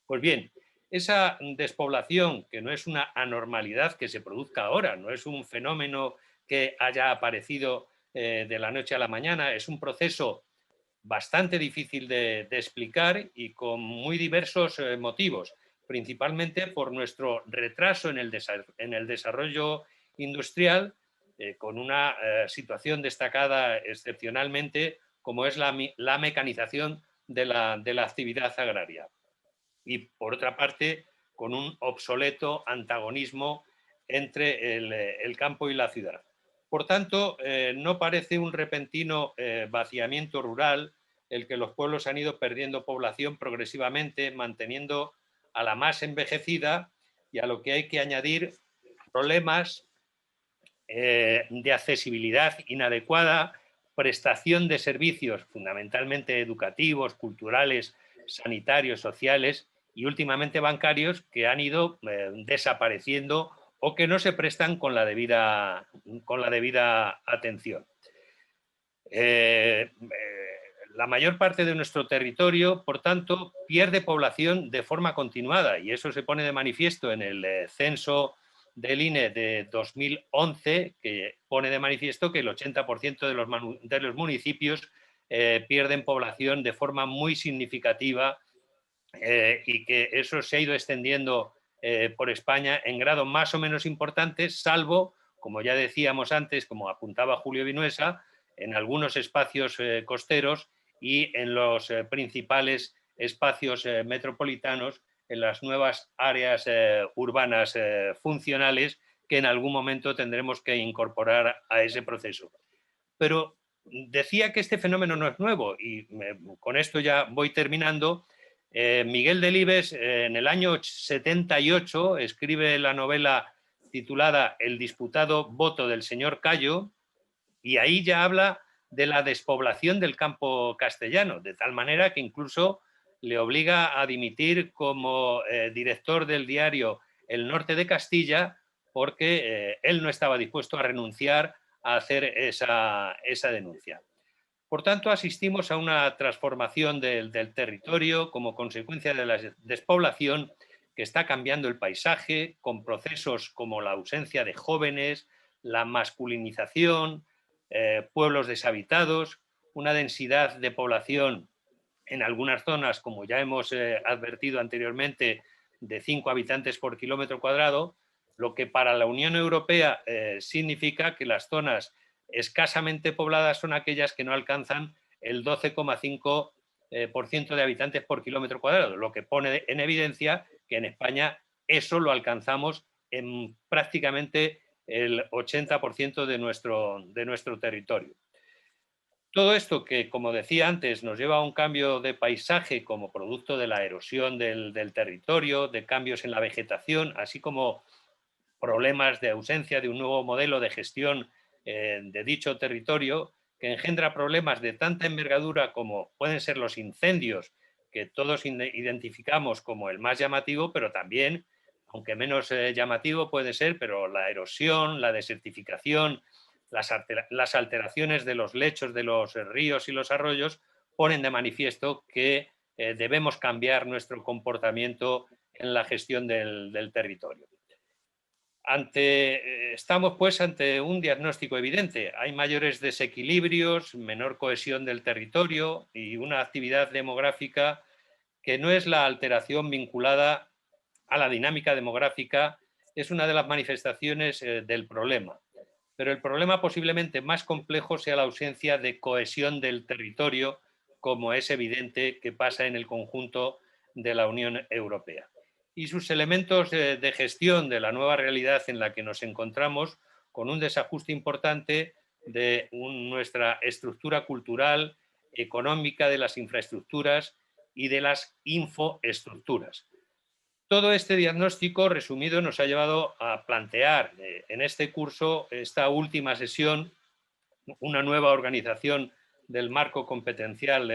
pues bien, esa despoblación, que no es una anormalidad que se produzca ahora, no es un fenómeno que haya aparecido de la noche a la mañana, es un proceso bastante difícil de explicar y con muy diversos motivos, principalmente por nuestro retraso en el desarrollo industrial, con una situación destacada excepcionalmente como es la mecanización de la actividad agraria. Y por otra parte, con un obsoleto antagonismo entre el campo y la ciudad. Por tanto, no parece un repentino vaciamiento rural el que los pueblos han ido perdiendo población progresivamente, manteniendo a la más envejecida, y a lo que hay que añadir problemas de accesibilidad inadecuada, prestación de servicios fundamentalmente educativos, culturales, sanitarios, sociales y últimamente bancarios, que han ido desapareciendo o que no se prestan con la debida atención. La mayor parte de nuestro territorio, por tanto, pierde población de forma continuada, y eso se pone de manifiesto en el censo del INE de 2011, que pone de manifiesto que el 80% de los municipios pierden población de forma muy significativa, y que eso se ha ido extendiendo por España en grados más o menos importantes, salvo, como ya decíamos antes, como apuntaba Julio Vinuesa, en algunos espacios costeros y en los principales espacios metropolitanos, en las nuevas áreas urbanas funcionales que en algún momento tendremos que incorporar a ese proceso. Pero decía que este fenómeno no es nuevo, y con esto ya voy terminando. Miguel Delibes, en el año 78, escribe la novela titulada El disputado voto del señor Cayo, y ahí ya habla de la despoblación del campo castellano, de tal manera que incluso le obliga a dimitir como director del diario El Norte de Castilla, porque él no estaba dispuesto a renunciar a hacer esa denuncia. Por tanto, asistimos a una transformación del territorio como consecuencia de la despoblación, que está cambiando el paisaje con procesos como la ausencia de jóvenes, la masculinización, pueblos deshabitados, una densidad de población en algunas zonas, como ya hemos advertido anteriormente, de 5 habitantes por kilómetro cuadrado, lo que para la Unión Europea significa que las zonas escasamente pobladas son aquellas que no alcanzan el 12,5% de habitantes por kilómetro cuadrado, lo que pone en evidencia que en España eso lo alcanzamos en prácticamente el 80% de nuestro territorio. Todo esto que, como decía antes, nos lleva a un cambio de paisaje como producto de la erosión del territorio, de cambios en la vegetación, así como problemas de ausencia de un nuevo modelo de gestión de dicho territorio, que engendra problemas de tanta envergadura como pueden ser los incendios, que todos identificamos como el más llamativo, pero también, aunque menos llamativo puede ser, pero la erosión, la desertificación, las alteraciones de los lechos de los ríos y los arroyos ponen de manifiesto que debemos cambiar nuestro comportamiento en la gestión del territorio. Estamos pues ante un diagnóstico evidente. Hay mayores desequilibrios, menor cohesión del territorio y una actividad demográfica que no es la alteración vinculada a la dinámica demográfica, es una de las manifestaciones del problema. Pero el problema posiblemente más complejo sea la ausencia de cohesión del territorio, como es evidente que pasa en el conjunto de la Unión Europea. Y sus elementos de gestión de la nueva realidad en la que nos encontramos, con un desajuste importante de nuestra estructura cultural, económica, de las infraestructuras y de las infoestructuras. Todo este diagnóstico resumido nos ha llevado a plantear en este curso, esta última sesión, una nueva organización del marco competencial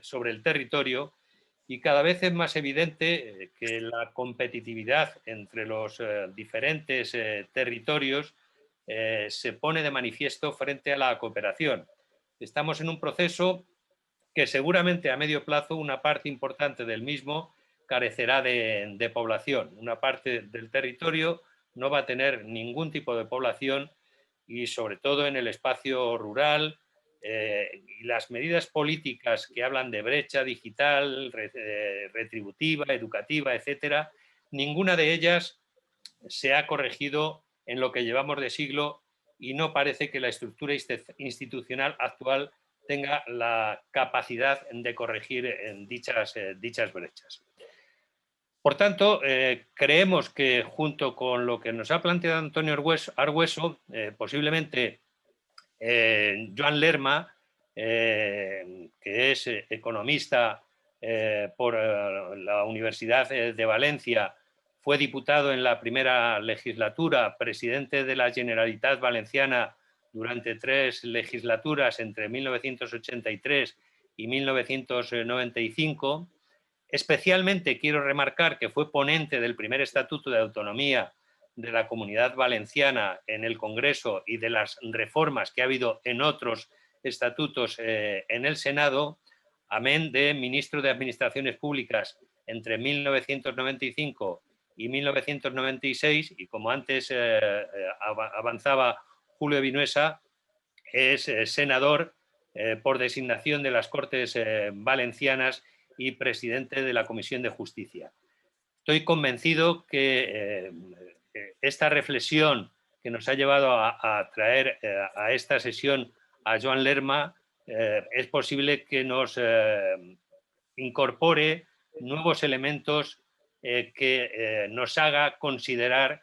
sobre el territorio, y cada vez es más evidente que la competitividad entre los diferentes territorios se pone de manifiesto frente a la cooperación. Estamos en un proceso que seguramente a medio plazo una parte importante del mismo carecerá de población. Una parte del territorio no va a tener ningún tipo de población y sobre todo en el espacio rural, y las medidas políticas que hablan de brecha digital, retributiva, educativa, etcétera, ninguna de ellas se ha corregido en lo que llevamos de siglo y no parece que la estructura institucional actual tenga la capacidad de corregir en dichas brechas. Por tanto, creemos que junto con lo que nos ha planteado Antonio Argüeso, posiblemente Joan Lerma, que es economista por la Universidad de Valencia, fue diputado en la primera legislatura, presidente de la Generalitat Valenciana durante 3 legislaturas entre 1983 y 1995. Especialmente quiero remarcar que fue ponente del primer Estatuto de Autonomía de la Comunidad Valenciana en el Congreso y de las reformas que ha habido en otros estatutos en el Senado, amén de ministro de Administraciones Públicas entre 1995 y 1996, y como antes avanzaba Julio Vinuesa, es senador por designación de las Cortes Valencianas y presidente de la Comisión de Justicia. Estoy convencido que esta reflexión que nos ha llevado a traer a esta sesión a Joan Lerma es posible que nos incorpore nuevos elementos que nos haga considerar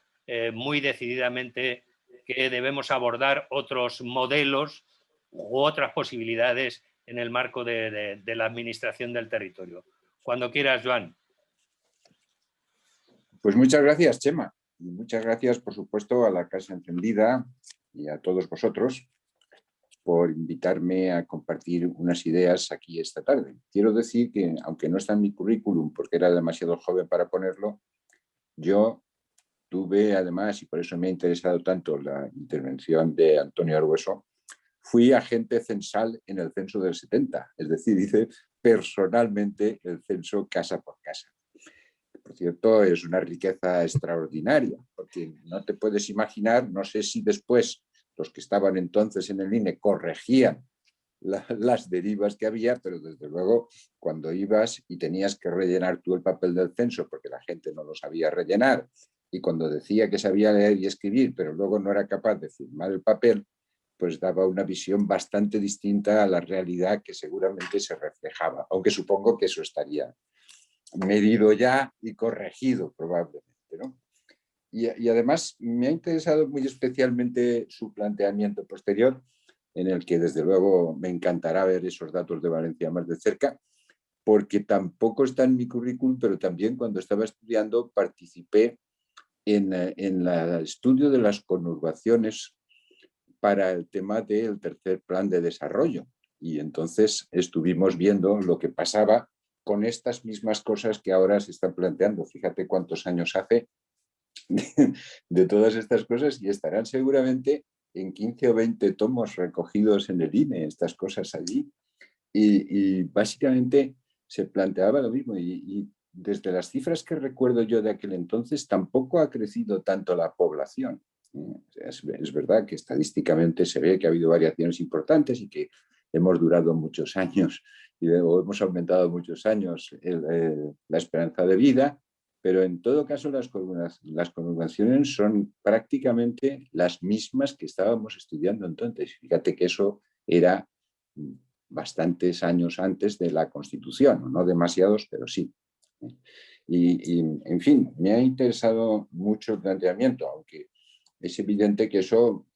muy decididamente que debemos abordar otros modelos u otras posibilidades en el marco de la administración del territorio. Cuando quieras, Joan. Pues muchas gracias, Chema. Y muchas gracias, por supuesto, a la Casa Encendida y a todos vosotros por invitarme a compartir unas ideas aquí esta tarde. Quiero decir que, aunque no está en mi currículum porque era demasiado joven para ponerlo, yo tuve además, y por eso me ha interesado tanto la intervención de Antonio Argüeso, fui agente censal en el censo del 70, es decir, hice personalmente el censo casa por casa. Por cierto, es una riqueza extraordinaria, porque no te puedes imaginar, no sé si después los que estaban entonces en el INE corregían las derivas que había, pero desde luego cuando ibas y tenías que rellenar tú el papel del censo porque la gente no lo sabía rellenar, y cuando decía que sabía leer y escribir, pero luego no era capaz de firmar el papel, pues daba una visión bastante distinta a la realidad que seguramente se reflejaba, aunque supongo que eso estaría medido ya y corregido probablemente, ¿no? Y además me ha interesado muy especialmente su planteamiento posterior, en el que desde luego me encantará ver esos datos de Valencia más de cerca, porque tampoco está en mi currículum, pero también cuando estaba estudiando participé en el estudio de las conurbaciones para el tema del tercer plan de desarrollo. Y entonces estuvimos viendo lo que pasaba con estas mismas cosas que ahora se están planteando. Fíjate cuántos años hace de todas estas cosas, y estarán seguramente en 15 o 20 tomos recogidos en el INE, estas cosas allí. Y básicamente se planteaba lo mismo. Y desde las cifras que recuerdo yo de aquel entonces, tampoco ha crecido tanto la población. Es verdad que estadísticamente se ve que ha habido variaciones importantes y que hemos durado muchos años y hemos aumentado muchos años la esperanza de vida, pero en todo caso las conurbaciones son prácticamente las mismas que estábamos estudiando entonces. Fíjate que eso era bastantes años antes de la Constitución, no demasiados, pero sí. Y en fin, me ha interesado mucho el planteamiento, aunque es evidente que eso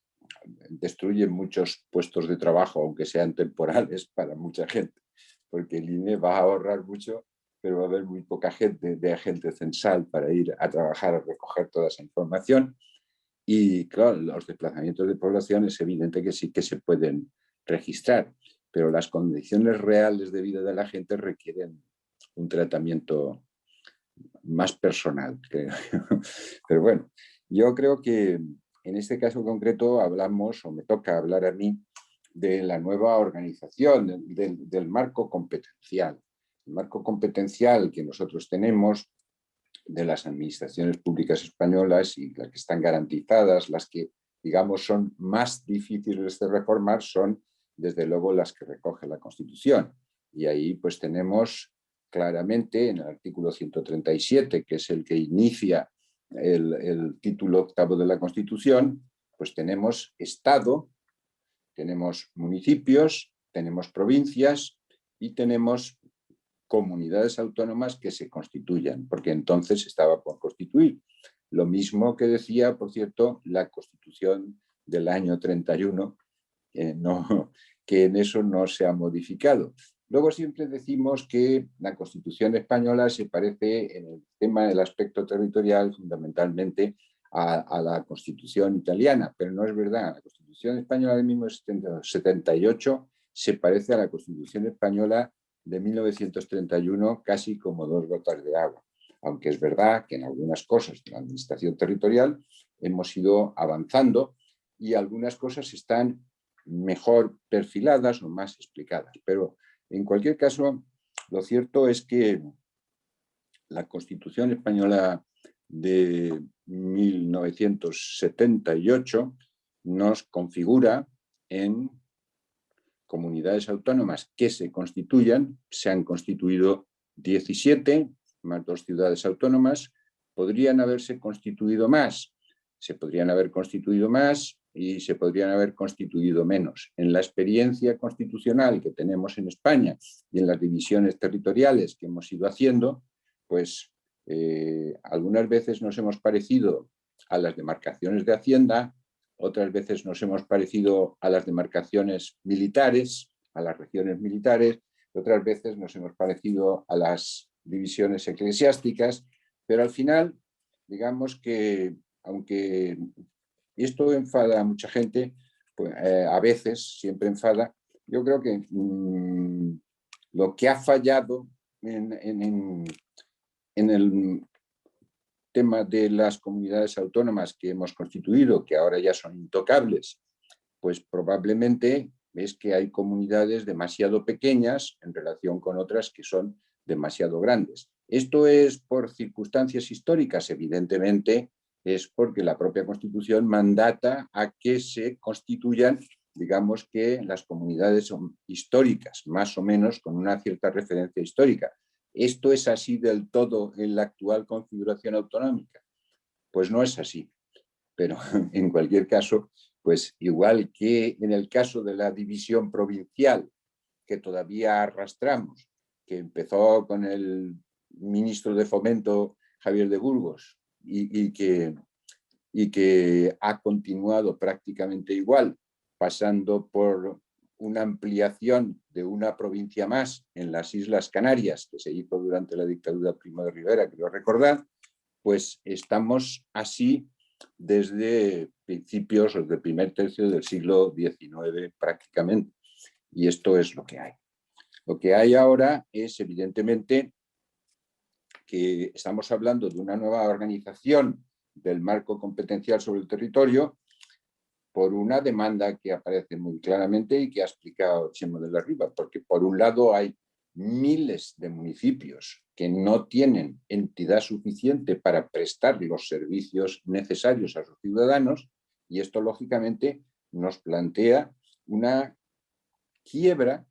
destruye muchos puestos de trabajo, aunque sean temporales para mucha gente, porque el INE va a ahorrar mucho, pero va a haber muy poca gente de agente censal para ir a trabajar, a recoger toda esa información. Y claro, los desplazamientos de población es evidente que sí que se pueden registrar, pero las condiciones reales de vida de la gente requieren un tratamiento más personal, creo. Pero bueno, yo creo que en este caso concreto hablamos, o me toca hablar a mí, de la nueva organización, del marco competencial. El marco competencial que nosotros tenemos de las administraciones públicas españolas y las que están garantizadas, las que, digamos, son más difíciles de reformar, son desde luego las que recoge la Constitución. Y ahí pues tenemos claramente en el artículo 137, que es el que inicia el título octavo de la Constitución, pues tenemos Estado, tenemos municipios, tenemos provincias y tenemos comunidades autónomas que se constituyan, porque entonces estaba por constituir. Lo mismo que decía, por cierto, la Constitución del año 31, que en eso no se ha modificado. Luego siempre decimos que la Constitución española se parece en el tema del aspecto territorial fundamentalmente a la Constitución italiana, pero no es verdad. La Constitución española de 1978 se parece a la Constitución española de 1931 casi como dos gotas de agua, aunque es verdad que en algunas cosas de la administración territorial hemos ido avanzando y algunas cosas están mejor perfiladas o más explicadas. Pero en cualquier caso, lo cierto es que la Constitución española de 1978 nos configura en comunidades autónomas que se constituyan. Se han constituido 17, más 2 ciudades autónomas. Podrían haberse constituido más, se podrían haber constituido más y se podrían haber constituido menos. En la experiencia constitucional que tenemos en España y en las divisiones territoriales que hemos ido haciendo, pues algunas veces nos hemos parecido a las demarcaciones de Hacienda, otras veces nos hemos parecido a las demarcaciones militares, a las regiones militares, otras veces nos hemos parecido a las divisiones eclesiásticas, pero al final, digamos que, aunque esto enfada a mucha gente, pues, a veces, siempre enfada, yo creo que lo que ha fallado en el tema de las comunidades autónomas que hemos constituido, que ahora ya son intocables, pues probablemente es que hay comunidades demasiado pequeñas en relación con otras que son demasiado grandes. Esto es por circunstancias históricas, evidentemente es porque la propia Constitución mandata a que se constituyan, digamos que las comunidades son históricas, más o menos con una cierta referencia histórica. ¿Esto es así del todo en la actual configuración autonómica? Pues no es así, pero en cualquier caso, pues igual que en el caso de la división provincial, que todavía arrastramos, que empezó con el ministro de Fomento, Javier de Burgos, y que ha continuado prácticamente igual, pasando por una ampliación de una provincia más en las Islas Canarias, que se hizo durante la dictadura de Primo de Rivera, creo recordar, pues estamos así desde principios del primer tercio del siglo XIX prácticamente. Y esto es lo que hay. Lo que hay ahora es evidentemente que estamos hablando de una nueva organización del marco competencial sobre el territorio por una demanda que aparece muy claramente y que ha explicado Chema de la Riva, porque por un lado hay miles de municipios que no tienen entidad suficiente para prestar los servicios necesarios a sus ciudadanos, y esto lógicamente nos plantea una quiebra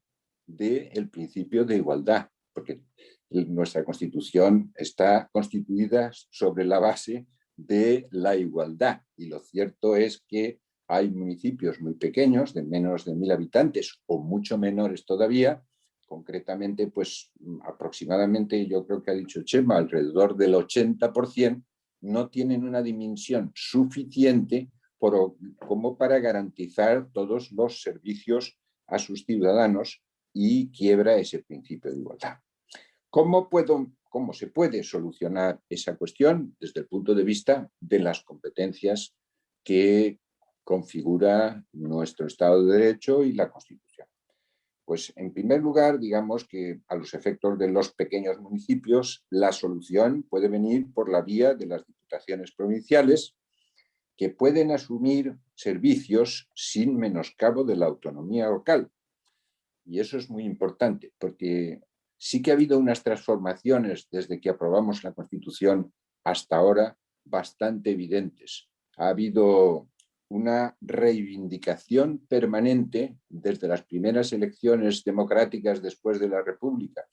del principio de igualdad, porque nuestra Constitución está constituida sobre la base de la igualdad, y lo cierto es que hay municipios muy pequeños, de menos de 1000 habitantes o mucho menores todavía, concretamente pues aproximadamente, yo creo que ha dicho Chema, alrededor del 80%, no tienen una dimensión suficiente como para garantizar todos los servicios a sus ciudadanos, y quiebra ese principio de igualdad. ¿Cómo se puede solucionar esa cuestión desde el punto de vista de las competencias que configura nuestro Estado de Derecho y la Constitución? Pues en primer lugar, digamos que a los efectos de los pequeños municipios, la solución puede venir por la vía de las diputaciones provinciales, que pueden asumir servicios sin menoscabo de la autonomía local. Y eso es muy importante, porque sí que ha habido unas transformaciones desde que aprobamos la Constitución hasta ahora bastante evidentes. Ha habido una reivindicación permanente desde las primeras elecciones democráticas después de la República.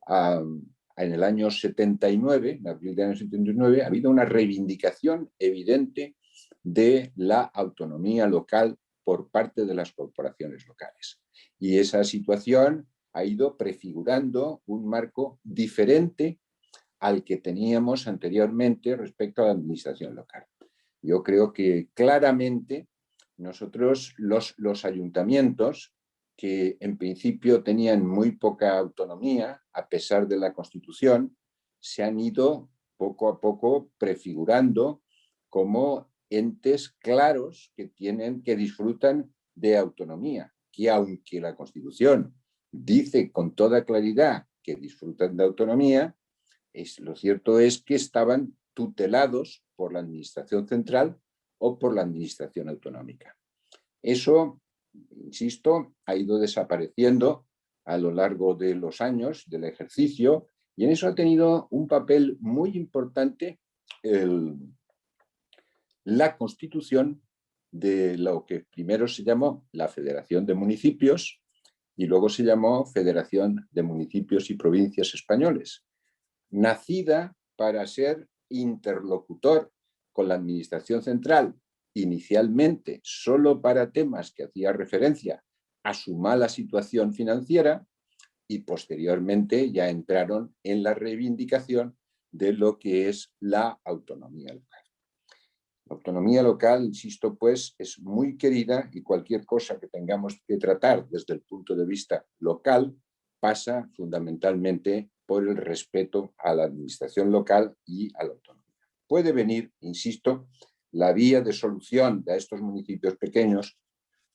En el año 79, en abril del año 79, ha habido una reivindicación evidente de la autonomía local por parte de las corporaciones locales. Y esa situación ha ido prefigurando un marco diferente al que teníamos anteriormente respecto a la administración local. Yo creo que claramente nosotros, los ayuntamientos, que en principio tenían muy poca autonomía, a pesar de la Constitución, se han ido poco a poco prefigurando como entes claros que disfrutan de autonomía, que aunque la Constitución dice con toda claridad que disfrutan de autonomía, lo cierto es que estaban tutelados por la administración central o por la administración autonómica. Eso, insisto, ha ido desapareciendo a lo largo de los años del ejercicio, y en eso ha tenido un papel muy importante la constitución de lo que primero se llamó la Federación de Municipios y luego se llamó Federación de Municipios y Provincias Españoles, nacida para ser interlocutor con la administración central, inicialmente solo para temas que hacía referencia a su mala situación financiera, y posteriormente ya entraron en la reivindicación de lo que es la autonomía local. La autonomía local, insisto, pues, es muy querida, y cualquier cosa que tengamos que tratar desde el punto de vista local pasa fundamentalmente por el respeto a la administración local y a la autonomía. Puede venir, insisto, la vía de solución de estos municipios pequeños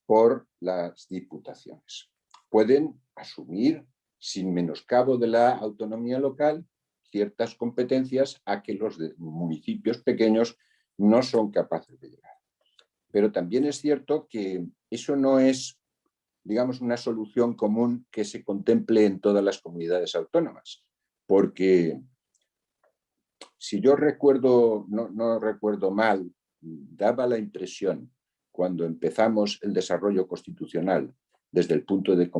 por las diputaciones. Pueden asumir, sin menoscabo de la autonomía local, ciertas competencias a que los municipios pequeños no son capaces de llegar. Pero también es cierto que eso no es, digamos, una solución común que se contemple en todas las comunidades autónomas, porque si yo recuerdo, no recuerdo mal, daba la impresión cuando empezamos el desarrollo constitucional desde el punto de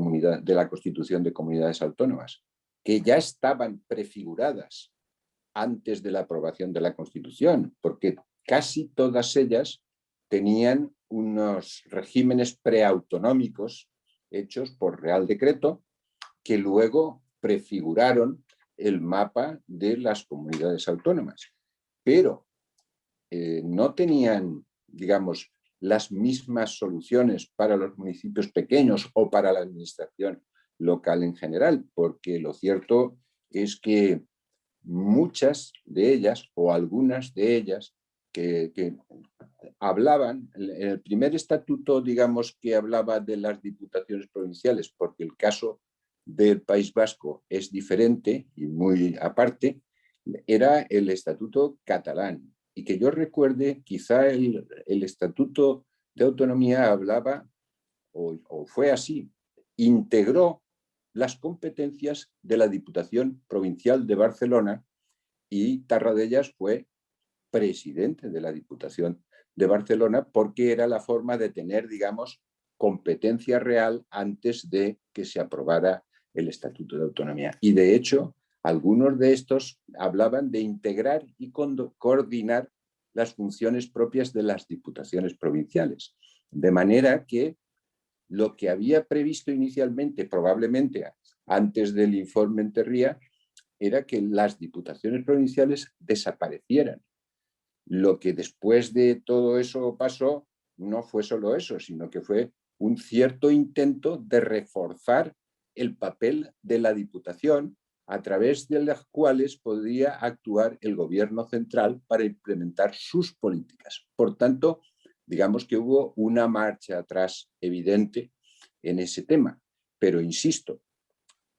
la constitución de comunidades autónomas, que ya estaban prefiguradas antes de la aprobación de la Constitución, porque casi todas ellas tenían unos regímenes preautonómicos hechos por Real Decreto que luego prefiguraron el mapa de las comunidades autónomas. Pero no tenían, digamos, las mismas soluciones para los municipios pequeños o para la administración local en general, porque lo cierto es que muchas de ellas o algunas de ellas que hablaban, en el primer estatuto, digamos, que hablaba de las diputaciones provinciales, porque el caso del País Vasco es diferente y muy aparte, era el estatuto catalán. Y que yo recuerde, quizá el estatuto de autonomía hablaba, o fue así, integró las competencias de la Diputación Provincial de Barcelona y Tarradellas fue presidente de la Diputación de Barcelona porque era la forma de tener, digamos, competencia real antes de que se aprobara el Estatuto de Autonomía. Y de hecho, algunos de estos hablaban de integrar y coordinar las funciones propias de las diputaciones provinciales. De manera que lo que había previsto inicialmente, probablemente antes del informe Enterría, era que las diputaciones provinciales desaparecieran. Lo que después de todo eso pasó no fue solo eso, sino que fue un cierto intento de reforzar el papel de la Diputación a través de las cuales podría actuar el gobierno central para implementar sus políticas. Por tanto, digamos que hubo una marcha atrás evidente en ese tema. Pero insisto,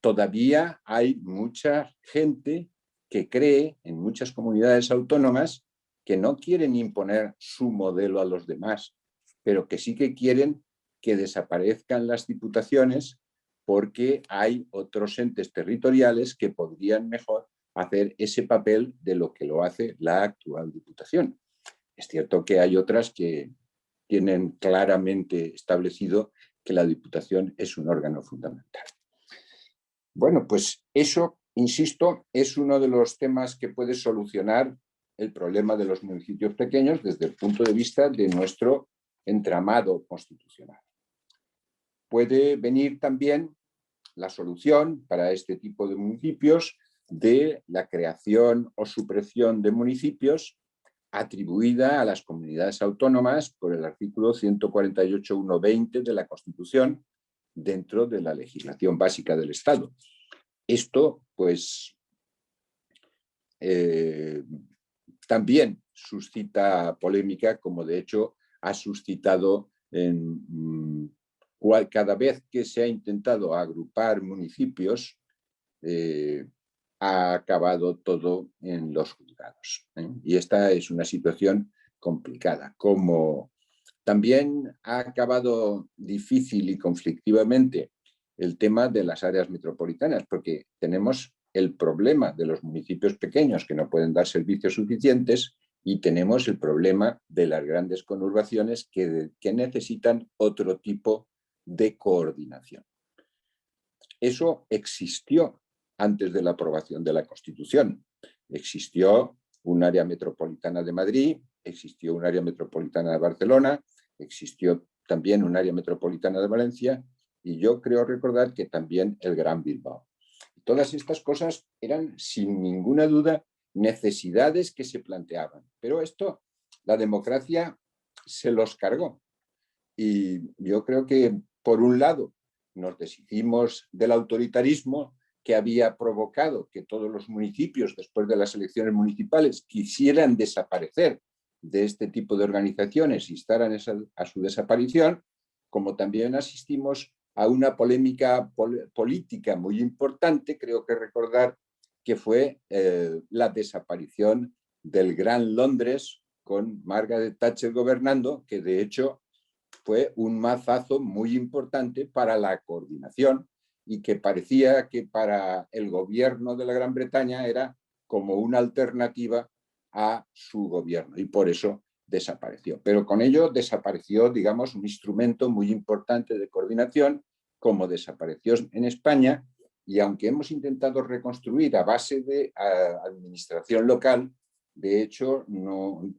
todavía hay mucha gente que cree en muchas comunidades autónomas que no quieren imponer su modelo a los demás, pero que sí que quieren que desaparezcan las diputaciones porque hay otros entes territoriales que podrían mejor hacer ese papel de lo que lo hace la actual diputación. Es cierto que hay otras que tienen claramente establecido que la diputación es un órgano fundamental. Bueno, pues eso, insisto, es uno de los temas que puede solucionar el problema de los municipios pequeños desde el punto de vista de nuestro entramado constitucional. Puede venir también la solución para este tipo de municipios de la creación o supresión de municipios atribuida a las comunidades autónomas por el artículo 148.1.20 de la Constitución dentro de la legislación básica del Estado. Esto, pues, también suscita polémica, como de hecho ha suscitado cada vez que se ha intentado agrupar municipios, ha acabado todo en los juzgados. Y esta es una situación complicada. Como también ha acabado difícil y conflictivamente el tema de las áreas metropolitanas, porque tenemos el problema de los municipios pequeños que no pueden dar servicios suficientes y tenemos el problema de las grandes conurbaciones que necesitan otro tipo de coordinación. Eso existió antes de la aprobación de la Constitución. Existió un área metropolitana de Madrid, existió un área metropolitana de Barcelona, existió también un área metropolitana de Valencia y yo creo recordar que también el Gran Bilbao. Todas estas cosas eran, sin ninguna duda, necesidades que se planteaban. Pero esto, la democracia se los cargó. Y yo creo que, por un lado, nos deshicimos del autoritarismo que había provocado que todos los municipios, después de las elecciones municipales, quisieran desaparecer de este tipo de organizaciones y instaran a su desaparición, como también asistimos a una polémica política muy importante, creo que recordar que fue la desaparición del Gran Londres con Margaret Thatcher gobernando, que de hecho fue un mazazo muy importante para la coordinación y que parecía que para el gobierno de la Gran Bretaña era como una alternativa a su gobierno y por eso desapareció. Pero con ello desapareció, digamos, un instrumento muy importante de coordinación, como desapareció en España, y aunque hemos intentado reconstruir a base de administración local, de hecho,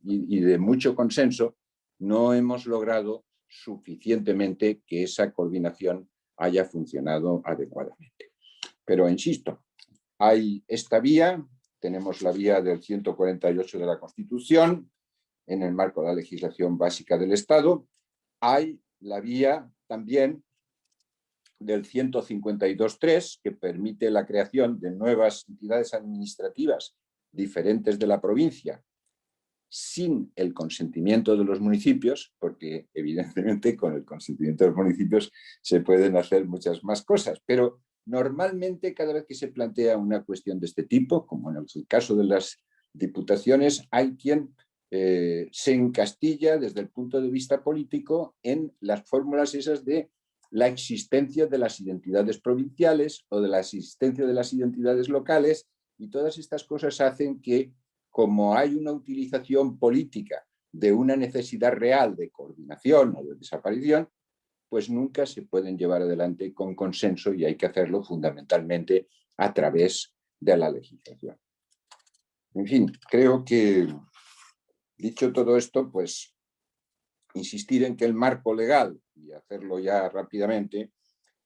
y de mucho consenso, no hemos logrado suficientemente que esa coordinación haya funcionado adecuadamente. Pero insisto, hay esta vía, tenemos la vía del 148 de la Constitución, en el marco de la legislación básica del Estado, hay la vía también del 152.3, que permite la creación de nuevas entidades administrativas diferentes de la provincia, sin el consentimiento de los municipios, porque evidentemente con el consentimiento de los municipios se pueden hacer muchas más cosas, pero normalmente cada vez que se plantea una cuestión de este tipo, como en el caso de las diputaciones, hay quien se encastilla desde el punto de vista político en las fórmulas esas de la existencia de las identidades provinciales o de la existencia de las identidades locales, y todas estas cosas hacen que, como hay una utilización política de una necesidad real de coordinación o de desaparición, pues nunca se pueden llevar adelante con consenso y hay que hacerlo fundamentalmente a través de la legislación. En fin, creo que, dicho todo esto, pues insistir en que el marco legal, y hacerlo ya rápidamente,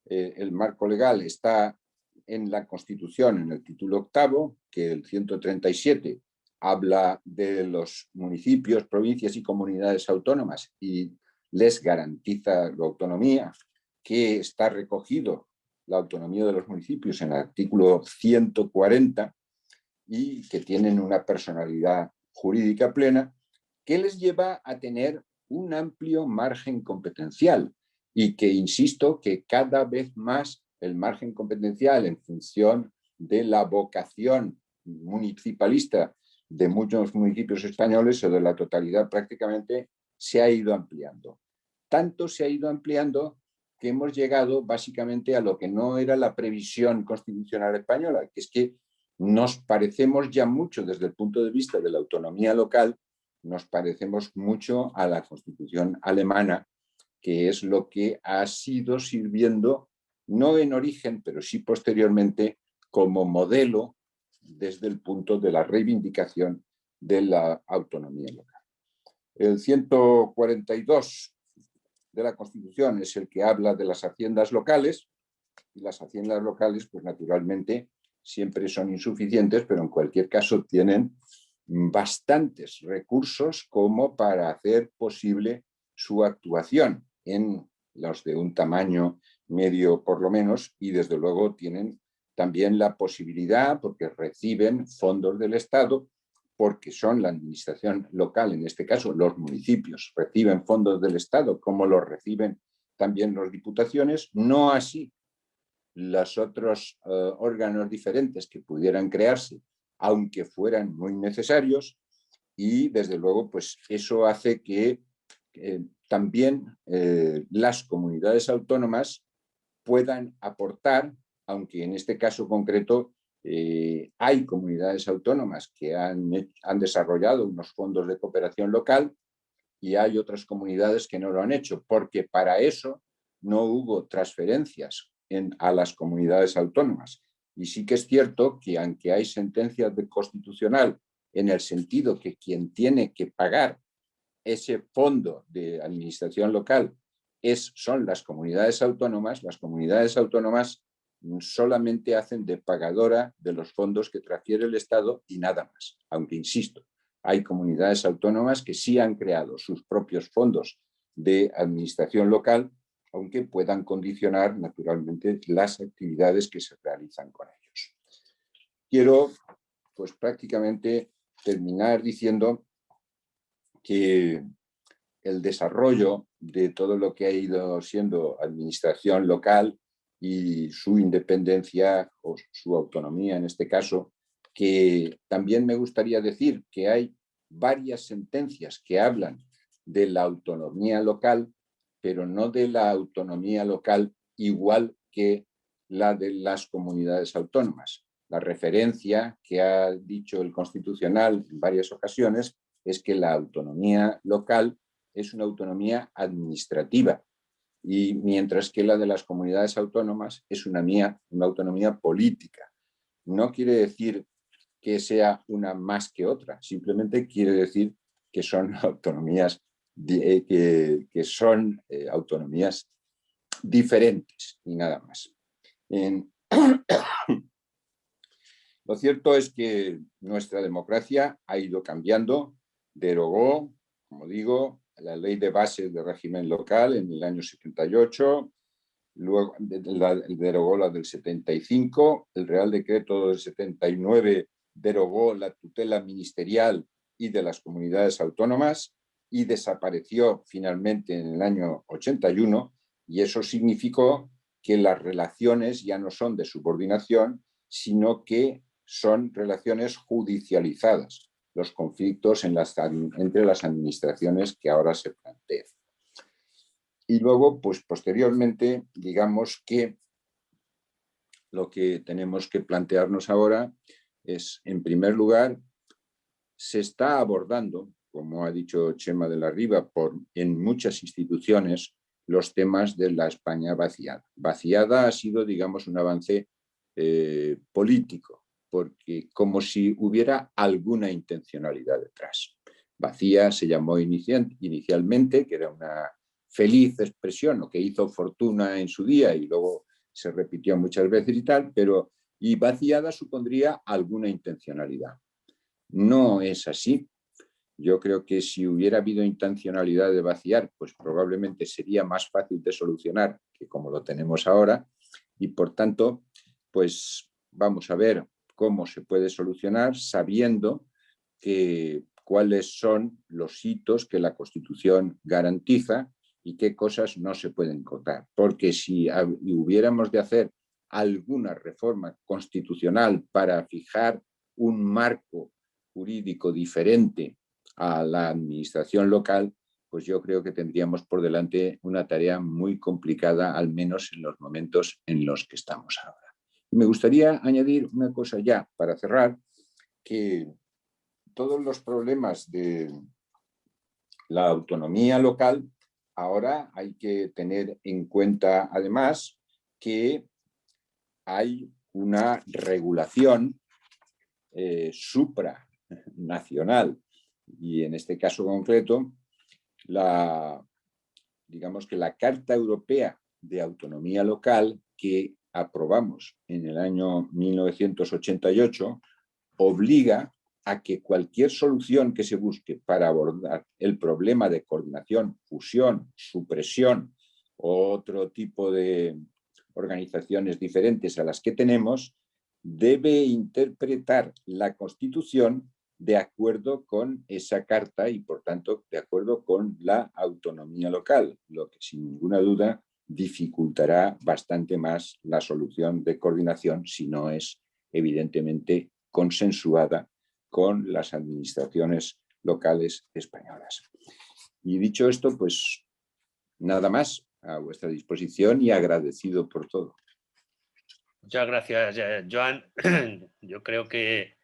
el marco legal está en la Constitución, en el título 8, que el 137 habla de los municipios, provincias y comunidades autónomas y les garantiza la autonomía, que está recogido la autonomía de los municipios en el artículo 140 y que tienen una personalidad jurídica plena, que les lleva a tener un amplio margen competencial y que, insisto, que cada vez más el margen competencial en función de la vocación municipalista de muchos municipios españoles o de la totalidad prácticamente se ha ido ampliando. Tanto se ha ido ampliando que hemos llegado básicamente a lo que no era la previsión constitucional española, que es que nos parecemos ya mucho desde el punto de vista de la autonomía local, nos parecemos mucho a la Constitución alemana, que es lo que ha sido sirviendo, no en origen, pero sí posteriormente, como modelo desde el punto de la reivindicación de la autonomía local. El 142 de la Constitución es el que habla de las haciendas locales, y las haciendas locales, pues naturalmente, siempre son insuficientes, pero en cualquier caso tienen bastantes recursos como para hacer posible su actuación en los de un tamaño medio por lo menos, y desde luego tienen también la posibilidad, porque reciben fondos del Estado, porque son la administración local, en este caso los municipios reciben fondos del Estado como los reciben también las diputaciones, no así los otros órganos diferentes que pudieran crearse, aunque fueran muy necesarios, y desde luego pues eso hace que también las comunidades autónomas puedan aportar, aunque en este caso concreto hay comunidades autónomas que han desarrollado unos fondos de cooperación local y hay otras comunidades que no lo han hecho, porque para eso no hubo transferencias a las comunidades autónomas. Y sí que es cierto que aunque hay sentencias de constitucional en el sentido que quien tiene que pagar ese fondo de administración local son las comunidades autónomas solamente hacen de pagadora de los fondos que transfiere el Estado y nada más. Aunque, insisto, hay comunidades autónomas que sí han creado sus propios fondos de administración local, aunque puedan condicionar naturalmente las actividades que se realizan con ellos. Quiero, pues prácticamente terminar diciendo que el desarrollo de todo lo que ha ido siendo administración local y su independencia o su autonomía en este caso, que también me gustaría decir que hay varias sentencias que hablan de la autonomía local, pero no de la autonomía local igual que la de las comunidades autónomas. La referencia que ha dicho el Constitucional en varias ocasiones es que la autonomía local es una autonomía administrativa, y mientras que la de las comunidades autónomas es una autonomía política. No quiere decir que sea una más que otra, simplemente quiere decir que son autonomías, autonomías diferentes y nada más. Lo cierto es que nuestra democracia ha ido cambiando, derogó, como digo, la ley de bases de régimen local en el año 78, luego derogó la del 75, el Real Decreto del 79 derogó la tutela ministerial y de las comunidades autónomas y desapareció finalmente en el año 81, y eso significó que las relaciones ya no son de subordinación, sino que son relaciones judicializadas, los conflictos entre las administraciones que ahora se plantean. Y luego, pues posteriormente, digamos que lo que tenemos que plantearnos ahora es, en primer lugar, se está abordando, como ha dicho Chema de la Riva, en muchas instituciones, los temas de la España vaciada. Vaciada ha sido, digamos, un avance político, porque como si hubiera alguna intencionalidad detrás. Vacía se llamó inicialmente, que era una feliz expresión, o que hizo fortuna en su día y luego se repitió muchas veces y tal, y vaciada supondría alguna intencionalidad. No es así. Yo creo que si hubiera habido intencionalidad de vaciar, pues probablemente sería más fácil de solucionar que como lo tenemos ahora, y por tanto, pues vamos a ver cómo se puede solucionar sabiendo cuáles son los hitos que la Constitución garantiza y qué cosas no se pueden cortar. Porque si hubiéramos de hacer alguna reforma constitucional para fijar un marco jurídico diferente a la administración local, pues yo creo que tendríamos por delante una tarea muy complicada, al menos en los momentos en los que estamos ahora. Me gustaría añadir una cosa ya para cerrar, que todos los problemas de la autonomía local, ahora hay que tener en cuenta además que hay una regulación supranacional, y en este caso concreto, digamos que la Carta Europea de Autonomía Local que aprobamos en el año 1988 obliga a que cualquier solución que se busque para abordar el problema de coordinación, fusión, supresión o otro tipo de organizaciones diferentes a las que tenemos, debe interpretar la Constitución de acuerdo con esa carta y, por tanto, de acuerdo con la autonomía local, lo que sin ninguna duda dificultará bastante más la solución de coordinación si no es evidentemente consensuada con las administraciones locales españolas. Y dicho esto, pues nada más, a vuestra disposición y agradecido por todo. Muchas gracias, Joan. Yo creo que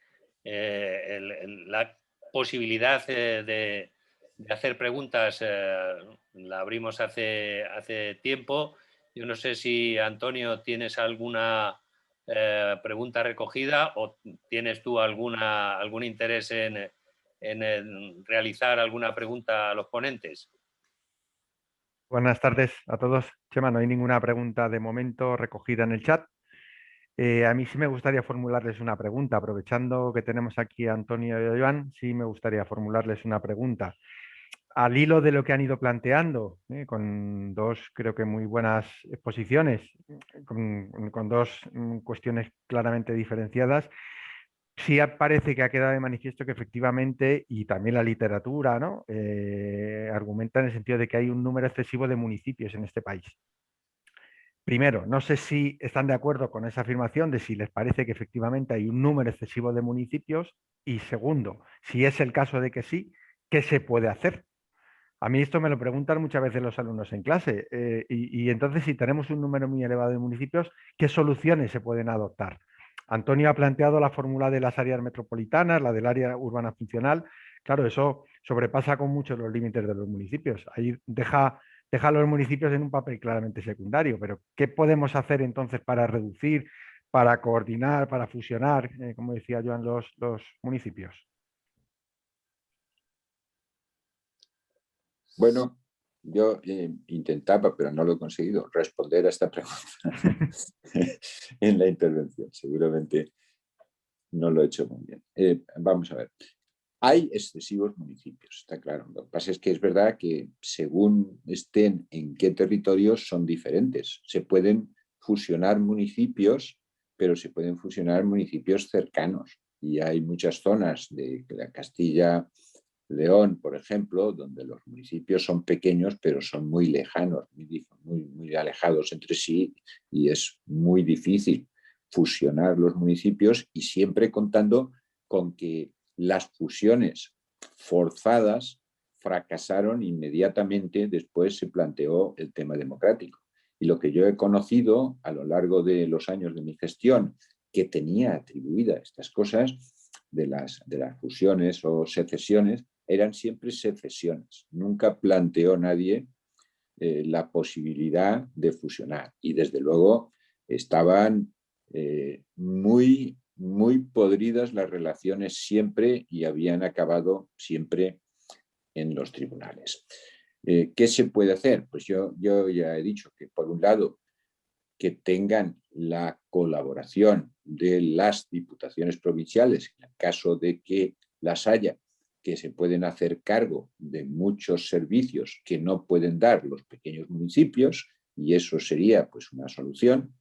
la posibilidad de hacer preguntas la abrimos hace tiempo. Yo no sé si, Antonio, tienes alguna pregunta recogida o tienes tú algún interés en realizar alguna pregunta a los ponentes. Buenas tardes a todos. Chema, no hay ninguna pregunta de momento recogida en el chat. A mí sí me gustaría formularles una pregunta, aprovechando que tenemos aquí a Antonio y a Joan, sí me gustaría formularles una pregunta. Al hilo de lo que han ido planteando, con dos, creo que muy buenas exposiciones, con dos cuestiones claramente diferenciadas, sí parece que ha quedado de manifiesto que efectivamente, y también la literatura, ¿no? Argumenta en el sentido de que hay un número excesivo de municipios en este país. Primero, no sé si están de acuerdo con esa afirmación de si les parece que efectivamente hay un número excesivo de municipios, y segundo, si es el caso de que sí, ¿qué se puede hacer? A mí esto me lo preguntan muchas veces los alumnos en clase, y entonces si tenemos un número muy elevado de municipios, ¿qué soluciones se pueden adoptar? Antonio ha planteado la fórmula de las áreas metropolitanas, la del área urbana funcional. Claro, eso sobrepasa con mucho los límites de los municipios. Ahí deja a los municipios en un papel claramente secundario, pero ¿qué podemos hacer entonces para reducir, para coordinar, para fusionar, como decía Joan, los municipios? Bueno, yo intentaba, pero no lo he conseguido, responder a esta pregunta en la intervención. Seguramente no lo he hecho muy bien. Vamos a ver. Hay excesivos municipios, está claro. Lo que pasa es que es verdad que según estén en qué territorios son diferentes. Se pueden fusionar municipios, pero se pueden fusionar municipios cercanos. Y hay muchas zonas de la Castilla-León, por ejemplo, donde los municipios son pequeños, pero son muy lejanos, muy alejados entre sí, y es muy difícil fusionar los municipios, y siempre contando con que las fusiones forzadas fracasaron inmediatamente. Después se planteó el tema democrático. Y lo que yo he conocido a lo largo de los años de mi gestión, que tenía atribuidas estas cosas de las fusiones o secesiones, eran siempre secesiones. Nunca planteó nadie la posibilidad de fusionar. Y desde luego estaban muy podridas las relaciones siempre, y habían acabado siempre en los tribunales. ¿Qué se puede hacer? Pues yo ya he dicho que, por un lado, que tengan la colaboración de las diputaciones provinciales, en el caso de que las haya, que se pueden hacer cargo de muchos servicios que no pueden dar los pequeños municipios, y eso sería pues una solución.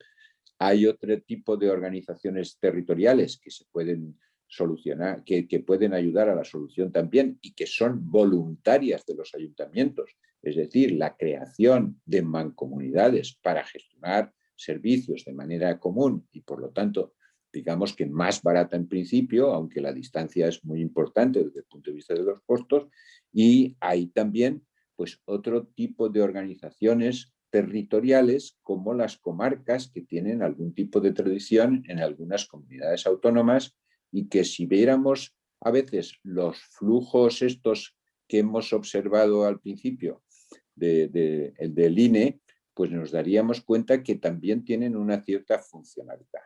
Hay otro tipo de organizaciones territoriales que se pueden solucionar, que pueden ayudar a la solución también, y que son voluntarias de los ayuntamientos, es decir, la creación de mancomunidades para gestionar servicios de manera común y, por lo tanto, digamos que más barata en principio, aunque la distancia es muy importante desde el punto de vista de los costos. Y hay también pues otro tipo de organizaciones territoriales, como las comarcas, que tienen algún tipo de tradición en algunas comunidades autónomas, y que si viéramos a veces los flujos estos que hemos observado al principio del INE, pues nos daríamos cuenta que también tienen una cierta funcionalidad.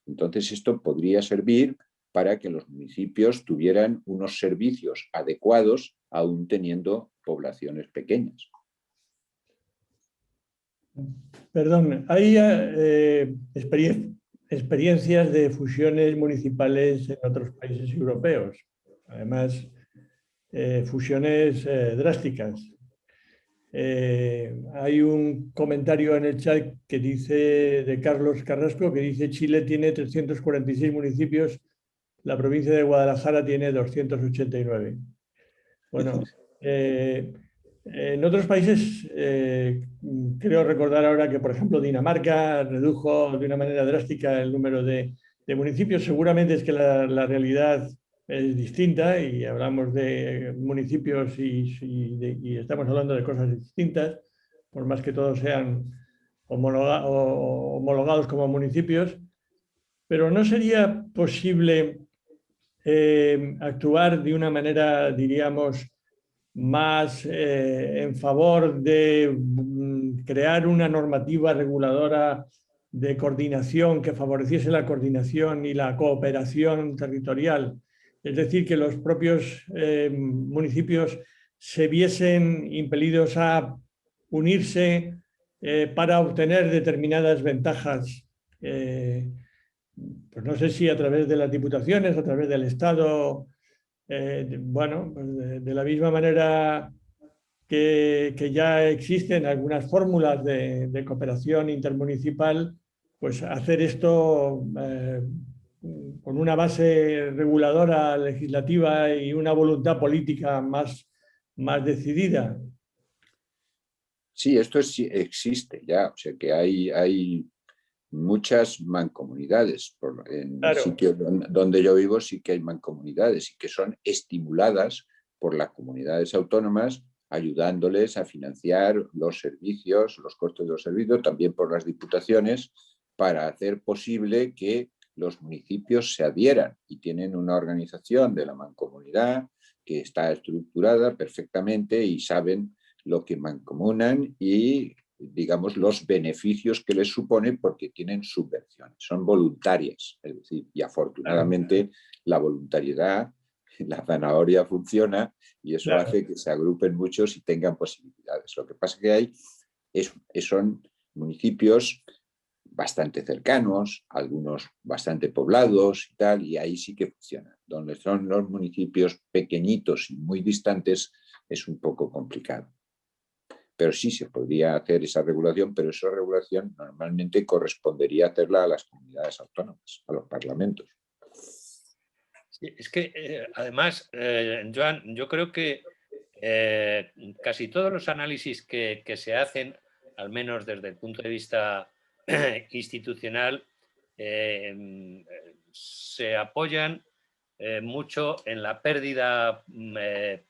Entonces esto podría servir para que los municipios tuvieran unos servicios adecuados, aún teniendo poblaciones pequeñas. Perdón, hay experiencias de fusiones municipales en otros países europeos. Además, fusiones drásticas. Hay un comentario en el chat que dice, de Carlos Carrasco, que dice: Chile tiene 346 municipios, la provincia de Guadalajara tiene 289. Bueno, en otros países, creo recordar ahora que, por ejemplo, Dinamarca redujo de una manera drástica el número de municipios. Seguramente es que la realidad es distinta, y hablamos de municipios y estamos hablando de cosas distintas, por más que todos sean homologados como municipios. Pero ¿no sería posible actuar de una manera, diríamos, más en favor de crear una normativa reguladora de coordinación que favoreciese la coordinación y la cooperación territorial? Es decir, que los propios municipios se viesen impelidos a unirse para obtener determinadas ventajas. Pues no sé si a través de las diputaciones, a través del Estado. Bueno, pues de la misma manera que ya existen algunas fórmulas de cooperación intermunicipal, pues hacer esto con una base reguladora, legislativa, y una voluntad política más decidida. Sí, esto existe ya, o sea que hay muchas mancomunidades. En el sitio donde yo vivo sí que hay mancomunidades, y que son estimuladas por las comunidades autónomas, ayudándoles a financiar los servicios, los costes de los servicios, también por las diputaciones, para hacer posible que los municipios se adhieran y tienen una organización de la mancomunidad que está estructurada perfectamente y saben lo que mancomunan y, digamos, los beneficios que les supone porque tienen subvenciones, son voluntarias, es decir, y afortunadamente la voluntariedad, la zanahoria funciona y eso hace que se agrupen muchos y tengan posibilidades. Lo que pasa que son municipios bastante cercanos, algunos bastante poblados y tal, y ahí sí que funciona. Donde son los municipios pequeñitos y muy distantes es un poco complicado. Pero sí se podría hacer esa regulación, pero esa regulación normalmente correspondería hacerla a las comunidades autónomas, a los parlamentos. Sí, es que además, Joan, yo creo que casi todos los análisis que se hacen, al menos desde el punto de vista institucional, se apoyan mucho en la pérdida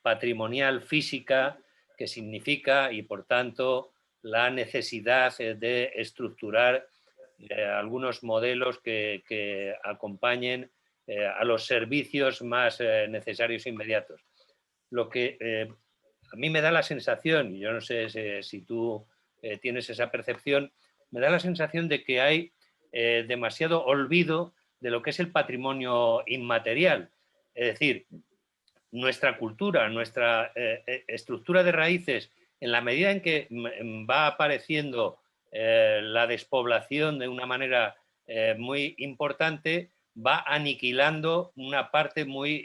patrimonial física que significa y por tanto la necesidad de estructurar algunos modelos que acompañen a los servicios más necesarios e inmediatos. Lo que a mí me da la sensación, y yo no sé si tú tienes esa percepción, me da la sensación de que hay demasiado olvido de lo que es el patrimonio inmaterial. Es decir, nuestra cultura, nuestra estructura de raíces, en la medida en que va apareciendo la despoblación de una manera muy importante, va aniquilando una parte muy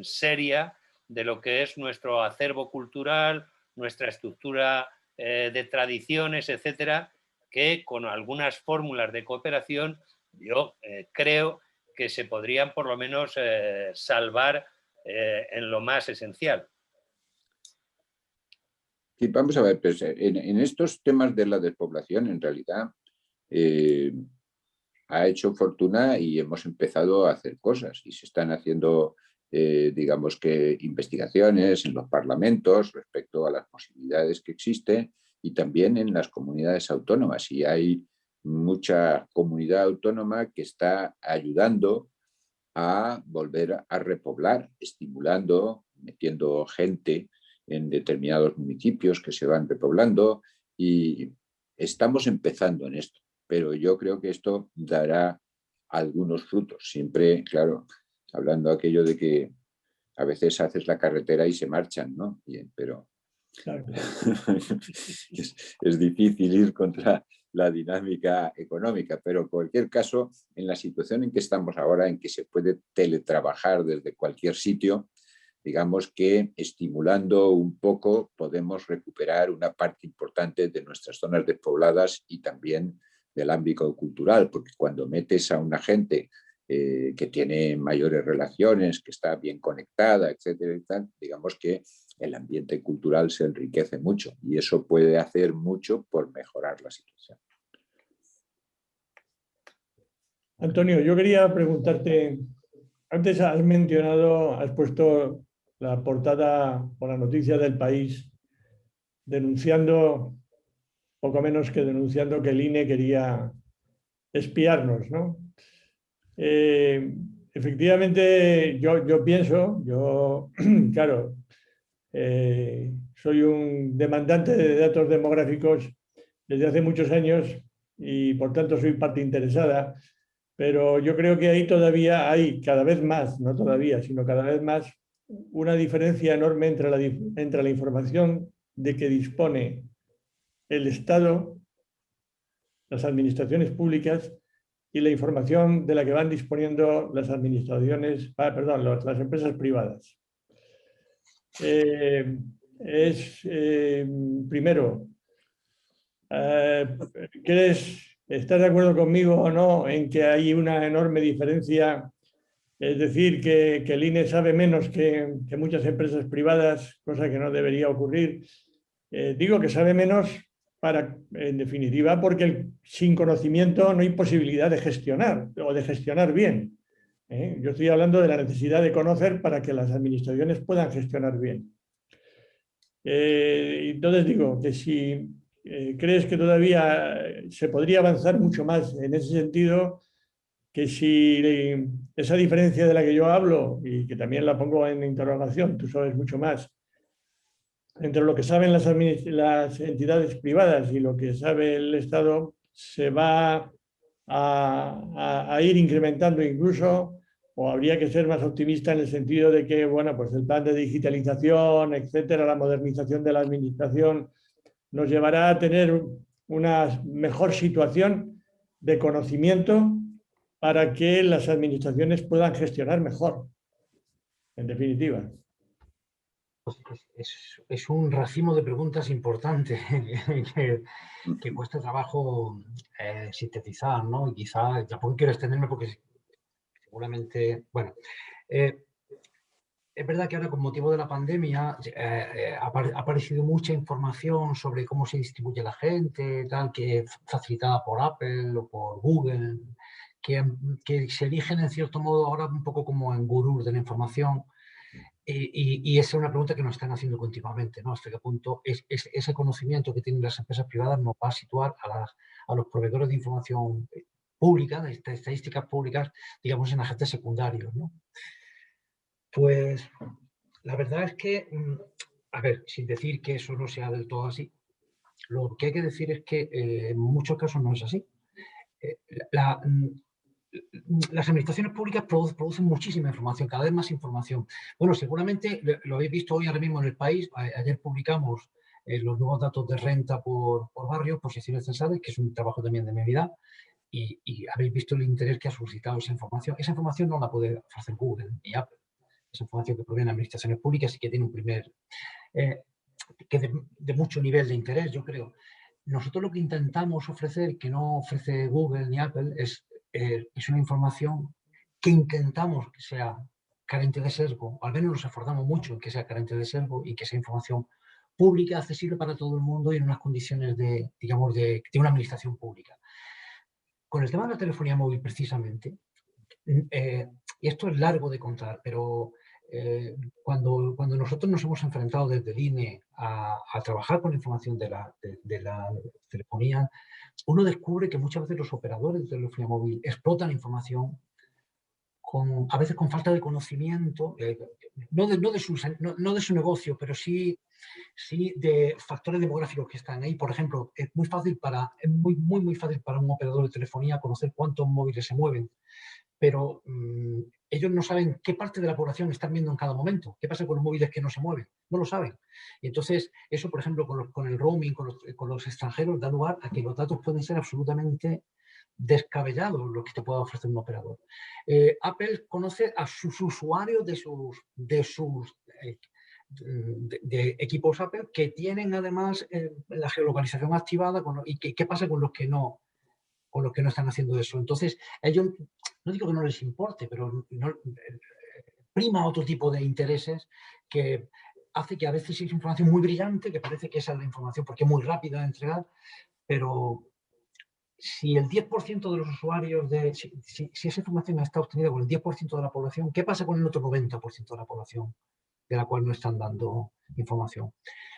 seria de lo que es nuestro acervo cultural, nuestra estructura de tradiciones, etcétera, que con algunas fórmulas de cooperación yo creo que se podrían por lo menos salvar en lo más esencial. Sí, vamos a ver, pues, en estos temas de la despoblación, en realidad, ha hecho fortuna y hemos empezado a hacer cosas y se están haciendo, digamos que, investigaciones en los parlamentos respecto a las posibilidades que existen y también en las comunidades autónomas. Y hay mucha comunidad autónoma que está ayudando a volver a repoblar, estimulando, metiendo gente en determinados municipios que se van repoblando y estamos empezando en esto, pero yo creo que esto dará algunos frutos. Siempre, claro, hablando aquello de que a veces haces la carretera y se marchan, ¿no? Bien, pero claro. es difícil ir contra la dinámica económica, pero en cualquier caso, en la situación en que estamos ahora, en que se puede teletrabajar desde cualquier sitio, digamos que estimulando un poco podemos recuperar una parte importante de nuestras zonas despobladas y también del ámbito cultural, porque cuando metes a una gente que tiene mayores relaciones, que está bien conectada, etcétera, y tal, digamos que el ambiente cultural se enriquece mucho y eso puede hacer mucho por mejorar la situación. Antonio, yo quería preguntarte, antes has puesto la portada o la noticia del País denunciando, poco menos que denunciando que el INE quería espiarnos, ¿no? Efectivamente, yo pienso, claro, soy un demandante de datos demográficos desde hace muchos años y por tanto soy parte interesada, pero yo creo que ahí todavía hay cada vez más, no todavía, sino cada vez más, una diferencia enorme entre la información de que dispone el Estado, las administraciones públicas, y la información de la que van disponiendo las administraciones, las empresas privadas. Primero, ¿estás de acuerdo conmigo o no en que hay una enorme diferencia? Es decir, que el INE sabe menos que muchas empresas privadas, cosa que no debería ocurrir. Digo que sabe menos en definitiva, porque sin conocimiento no hay posibilidad de gestionar o de gestionar bien. Yo estoy hablando de la necesidad de conocer para que las administraciones puedan gestionar bien. Entonces digo que si crees que todavía se podría avanzar mucho más en ese sentido, que si esa diferencia de la que yo hablo, y que también la pongo en interrogación, tú sabes mucho más, entre lo que saben las entidades privadas y lo que sabe el Estado, se va a ir incrementando incluso, o habría que ser más optimista en el sentido de que, bueno, pues el plan de digitalización, etcétera, la modernización de la administración, nos llevará a tener una mejor situación de conocimiento para que las administraciones puedan gestionar mejor, en definitiva. Es un racimo de preguntas importantes que cuesta trabajo sintetizar, ¿no? Y quizá, tampoco quiero extenderme porque seguramente, bueno, es verdad que ahora con motivo de la pandemia ha aparecido mucha información sobre cómo se distribuye la gente, tal, que facilitada por Apple o por Google, que se eligen en cierto modo ahora un poco como en gurús de la información. Y esa es una pregunta que nos están haciendo continuamente, ¿no? ¿Hasta qué punto ese conocimiento que tienen las empresas privadas nos va a situar a los proveedores de información pública, de estadísticas públicas, digamos, en agentes secundarios, ¿no? Pues la verdad es que, a ver, sin decir que eso no sea del todo así, lo que hay que decir es que en muchos casos no es así. Las administraciones públicas producen muchísima información, cada vez más información. Bueno, seguramente lo habéis visto hoy ahora mismo en El País. Ayer publicamos los nuevos datos de renta por barrio, posiciones censales, que es un trabajo también de mi vida, y habéis visto el interés que ha suscitado esa información. Esa información no la puede ofrecer Google ni Apple. Esa información que proviene de administraciones públicas y que tiene un primer, que de mucho nivel de interés, yo creo. Nosotros lo que intentamos ofrecer, que no ofrece Google ni Apple, es una información que intentamos que sea carente de sesgo, o al menos nos esforzamos mucho en que sea carente de sesgo y que sea información pública, accesible para todo el mundo y en unas condiciones de, digamos, de una administración pública. Con el tema de la telefonía móvil, precisamente, y esto es largo de contar, pero cuando nosotros nos hemos enfrentado desde el INE a trabajar con información de la telefonía, uno descubre que muchas veces los operadores de telefonía móvil explotan información a veces con falta de conocimiento, no de su negocio, pero sí de factores demográficos que están ahí. Por ejemplo, es muy fácil muy fácil para un operador de telefonía conocer cuántos móviles se mueven, pero ellos no saben qué parte de la población están viendo en cada momento. ¿Qué pasa con los móviles que no se mueven? No lo saben. Y entonces, eso, por ejemplo, con el roaming, con los extranjeros, da lugar a que los datos pueden ser absolutamente descabellados lo que te pueda ofrecer un operador. Apple conoce a sus usuarios de equipos Apple que tienen además la geolocalización activada y qué pasa con los que no están haciendo eso. Entonces, ellos, no digo que no les importe, pero prima otro tipo de intereses que hace que a veces es información muy brillante, que parece que esa es la información porque es muy rápida de entregar, pero si el 10% de los usuarios, si esa información está obtenida por el 10% de la población, ¿qué pasa con el otro 90% de la población de la cual no están dando información?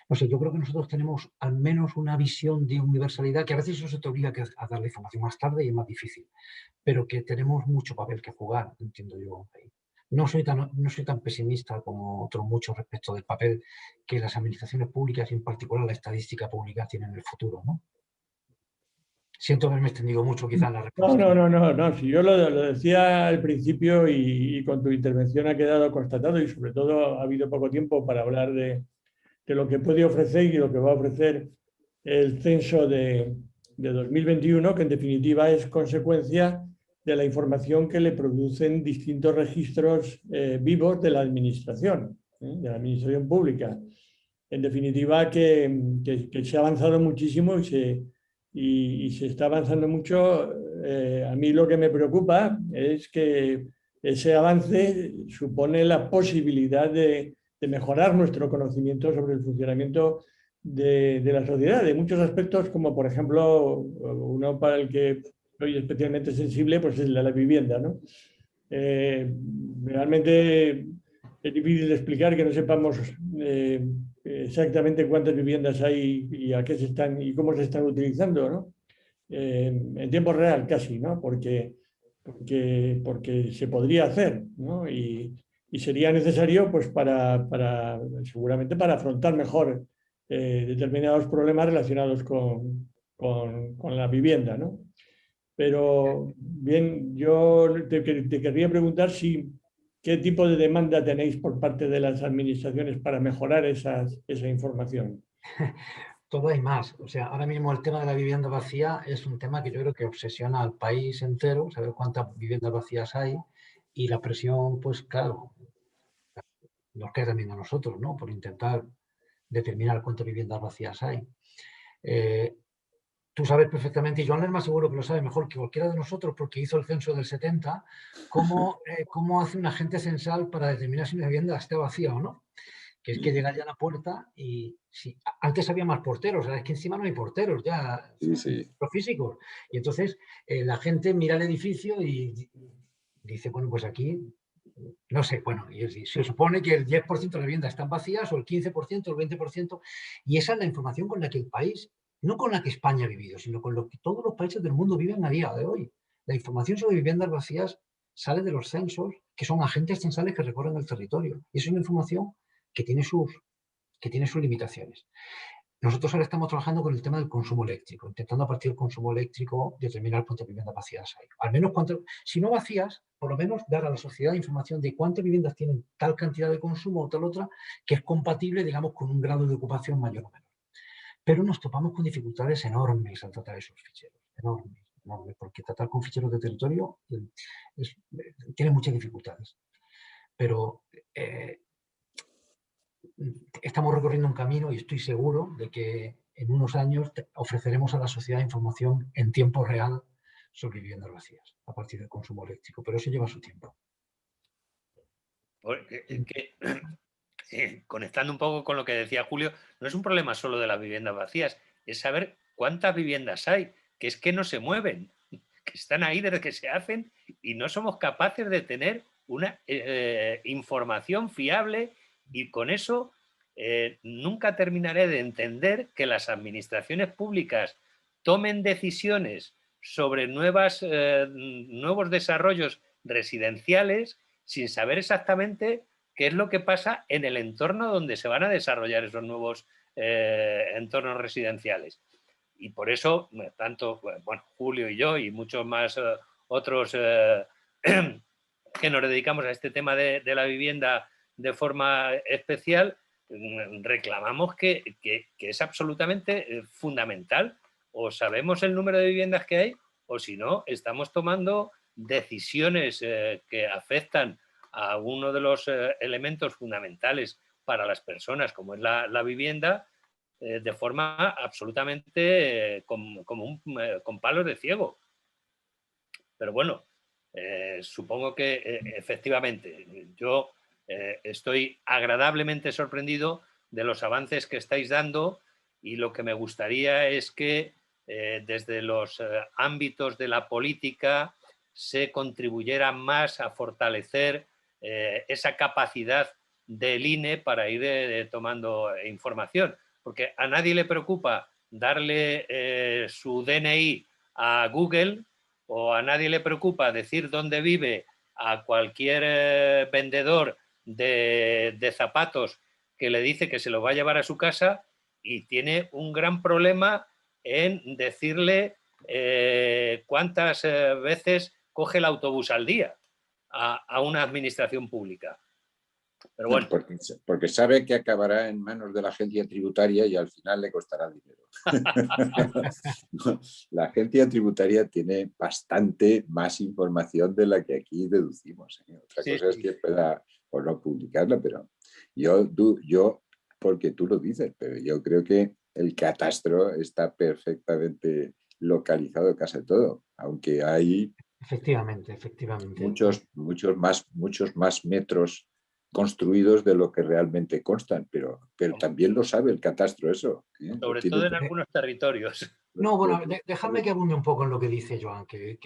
No sé, yo creo que nosotros tenemos al menos una visión de universalidad, que a veces eso se te obliga a dar la información más tarde y es más difícil, pero que tenemos mucho papel que jugar, entiendo yo. No soy tan pesimista como otros muchos respecto del papel que las administraciones públicas y en particular la estadística pública tienen en el futuro, ¿no? Siento haberme extendido mucho quizá en la respuesta. No. Si yo lo decía al principio y con tu intervención ha quedado constatado y sobre todo ha habido poco tiempo para hablar de lo que puede ofrecer y lo que va a ofrecer el censo de 2021, que en definitiva es consecuencia de la información que le producen distintos registros vivos de la administración pública. En definitiva, que se ha avanzado muchísimo y se está avanzando mucho. A mí lo que me preocupa es que ese avance supone la posibilidad de mejorar nuestro conocimiento sobre el funcionamiento de la sociedad, de muchos aspectos, como por ejemplo, uno para el que soy especialmente sensible, pues es el de la vivienda, ¿no? Realmente es difícil de explicar que no sepamos exactamente cuántas viviendas hay y a qué se están y cómo se están utilizando, ¿no? En tiempo real casi, ¿no? Porque porque se podría hacer, ¿no? Y sería necesario pues, seguramente para afrontar mejor determinados problemas relacionados con la vivienda, ¿no? Pero bien, yo te querría preguntar qué tipo de demanda tenéis por parte de las administraciones para mejorar esa información. Todo hay más. O sea, ahora mismo el tema de la vivienda vacía es un tema que yo creo que obsesiona al país entero, saber cuántas viviendas vacías hay, y la presión, pues claro, nos queda también a nosotros, ¿no? Por intentar determinar cuántas viviendas vacías hay. Tú sabes perfectamente, y Joan es más seguro que lo sabe mejor que cualquiera de nosotros, porque hizo el censo del 70, cómo hace un agente censal para determinar si una vivienda está vacía o no. Que es que llega ya a la puerta y sí, antes había más porteros, ahora es que encima no hay porteros ya, Sí. los físicos. Y entonces la gente mira el edificio y dice, bueno, pues aquí, no sé, bueno, y se supone que el 10% de las viviendas están vacías o el 15%, el 20%, y esa es la información con la que el país, no con la que España ha vivido, sino con lo que todos los países del mundo viven a día de hoy. La información sobre viviendas vacías sale de los censos, que son agentes censales que recorren el territorio. Y es una información que tiene sus limitaciones. Nosotros ahora estamos trabajando con el tema del consumo eléctrico, intentando a partir del consumo eléctrico determinar cuántas viviendas vacías hay. Al menos si no vacías, por lo menos dar a la sociedad información de cuántas viviendas tienen tal cantidad de consumo o tal otra, que es compatible, digamos, con un grado de ocupación mayor o menor. Pero nos topamos con dificultades enormes al tratar esos ficheros, enormes, porque tratar con ficheros de territorio tiene muchas dificultades. Pero estamos recorriendo un camino y estoy seguro de que en unos años ofreceremos a la sociedad información en tiempo real sobre viviendas vacías a partir del consumo eléctrico, pero eso lleva su tiempo. Conectando un poco con lo que decía Julio, no es un problema solo de las viviendas vacías, es saber cuántas viviendas hay, que es que no se mueven, que están ahí desde que se hacen y no somos capaces de tener una información fiable, y con eso nunca terminaré de entender que las administraciones públicas tomen decisiones sobre nuevos desarrollos residenciales sin saber exactamente qué es lo que pasa en el entorno donde se van a desarrollar esos nuevos entornos residenciales. Y por eso, tanto Julio y yo y muchos más otros que nos dedicamos a este tema de la vivienda de forma especial, reclamamos que es absolutamente fundamental. O sabemos el número de viviendas que hay, o si no, estamos tomando decisiones que afectan a uno de los elementos fundamentales para las personas, como es la vivienda, de forma absolutamente con palos de ciego. Pero bueno, supongo que efectivamente yo estoy agradablemente sorprendido de los avances que estáis dando, y lo que me gustaría es que desde los ámbitos de la política se contribuyera más a fortalecer esa capacidad del INE para ir tomando información, porque a nadie le preocupa darle su DNI a Google, o a nadie le preocupa decir dónde vive a cualquier vendedor de zapatos que le dice que se lo va a llevar a su casa, y tiene un gran problema en decirle cuántas veces coge el autobús al día a una administración pública. Pero bueno. Porque sabe que acabará en manos de la agencia tributaria y al final le costará dinero. La agencia tributaria tiene bastante más información de la que aquí deducimos. Otra cosa es que pueda o no publicarla, pero yo, porque tú lo dices, pero yo creo que el catastro está perfectamente localizado casi todo, aunque hay efectivamente muchos más metros construidos de lo que realmente constan, pero también lo sabe el catastro eso. Sobre todo en algunos territorios. No, bueno, déjame que abunde un poco en lo que dice Joan, que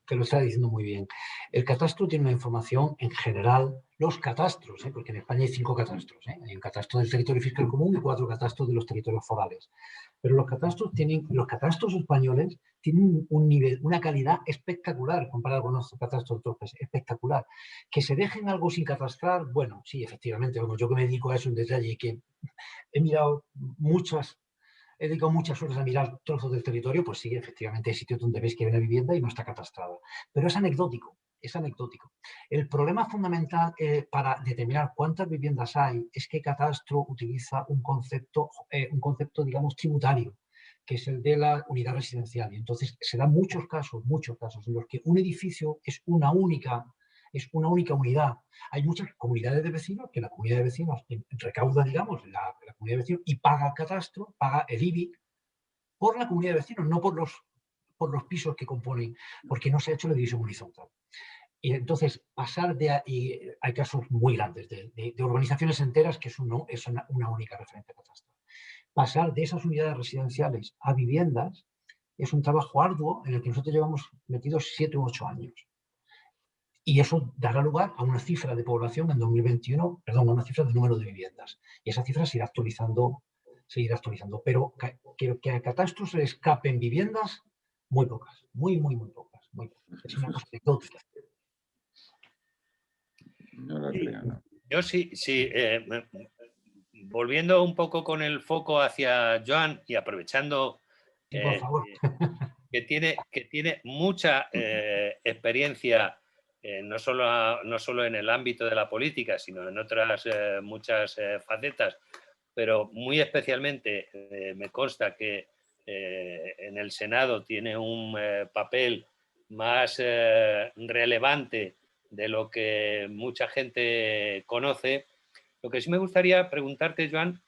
que lo está diciendo muy bien. El catastro tiene una información en general, los catastros, porque en España hay 5 catastros. Hay un catastro del territorio fiscal común y 4 catastros de los territorios forales. Pero los catastros españoles tienen un nivel, una calidad espectacular comparado con los catastros de otros países, espectacular. Que se dejen algo sin catastrar, bueno, sí, efectivamente, como yo que me dedico a eso, un detalle que he mirado he dedicado muchas horas a mirar trozos del territorio, pues sí, efectivamente hay sitios donde ves que hay una vivienda y no está catastrada. Pero es anecdótico, es anecdótico. El problema fundamental para determinar cuántas viviendas hay es que Catastro utiliza un concepto, digamos, tributario, que es el de la unidad residencial. Y entonces se dan muchos casos en los que un edificio es una única unidad. Hay muchas comunidades de vecinos que la comunidad de vecinos recauda, digamos, la comunidad de vecinos y paga el catastro, paga el IBI por la comunidad de vecinos, no por los pisos que componen, porque no se ha hecho la división horizontal. Y entonces pasar de ahí, hay casos muy grandes de urbanizaciones enteras que es una única referencia catastral. Pasar de esas unidades residenciales a viviendas es un trabajo arduo en el que nosotros llevamos metidos 7 u 8 años. Y eso dará lugar a una cifra de población en 2021, perdón, a una cifra de número de viviendas. Y esa cifra se irá actualizando. Pero que a catastros se le escapen viviendas, muy pocas, muy pocas. Es una cosa anecdótica. No lo creo, no. Yo sí, volviendo un poco con el foco hacia Joan y aprovechando Sí, por favor. que tiene mucha experiencia, no solo en el ámbito de la política, sino en otras muchas facetas, pero muy especialmente me consta que en el Senado tiene un papel más relevante de lo que mucha gente conoce. Lo que sí me gustaría preguntarte, Joan,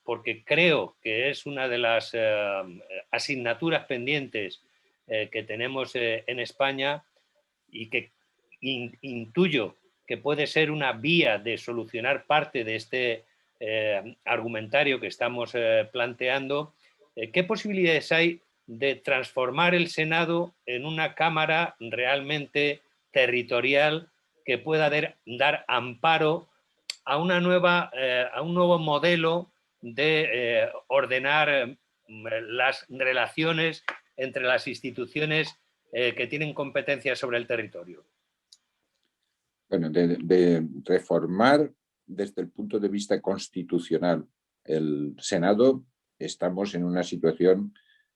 porque creo que es una de las asignaturas pendientes que tenemos en España y que intuyo que puede ser una vía de solucionar parte de este argumentario que estamos planteando. ¿Qué posibilidades hay de transformar el Senado en una Cámara realmente territorial que pueda dar amparo a un nuevo modelo de ordenar las relaciones entre las instituciones que tienen competencias sobre el territorio? Bueno, de reformar desde el punto de vista constitucional el Senado, estamos en una situación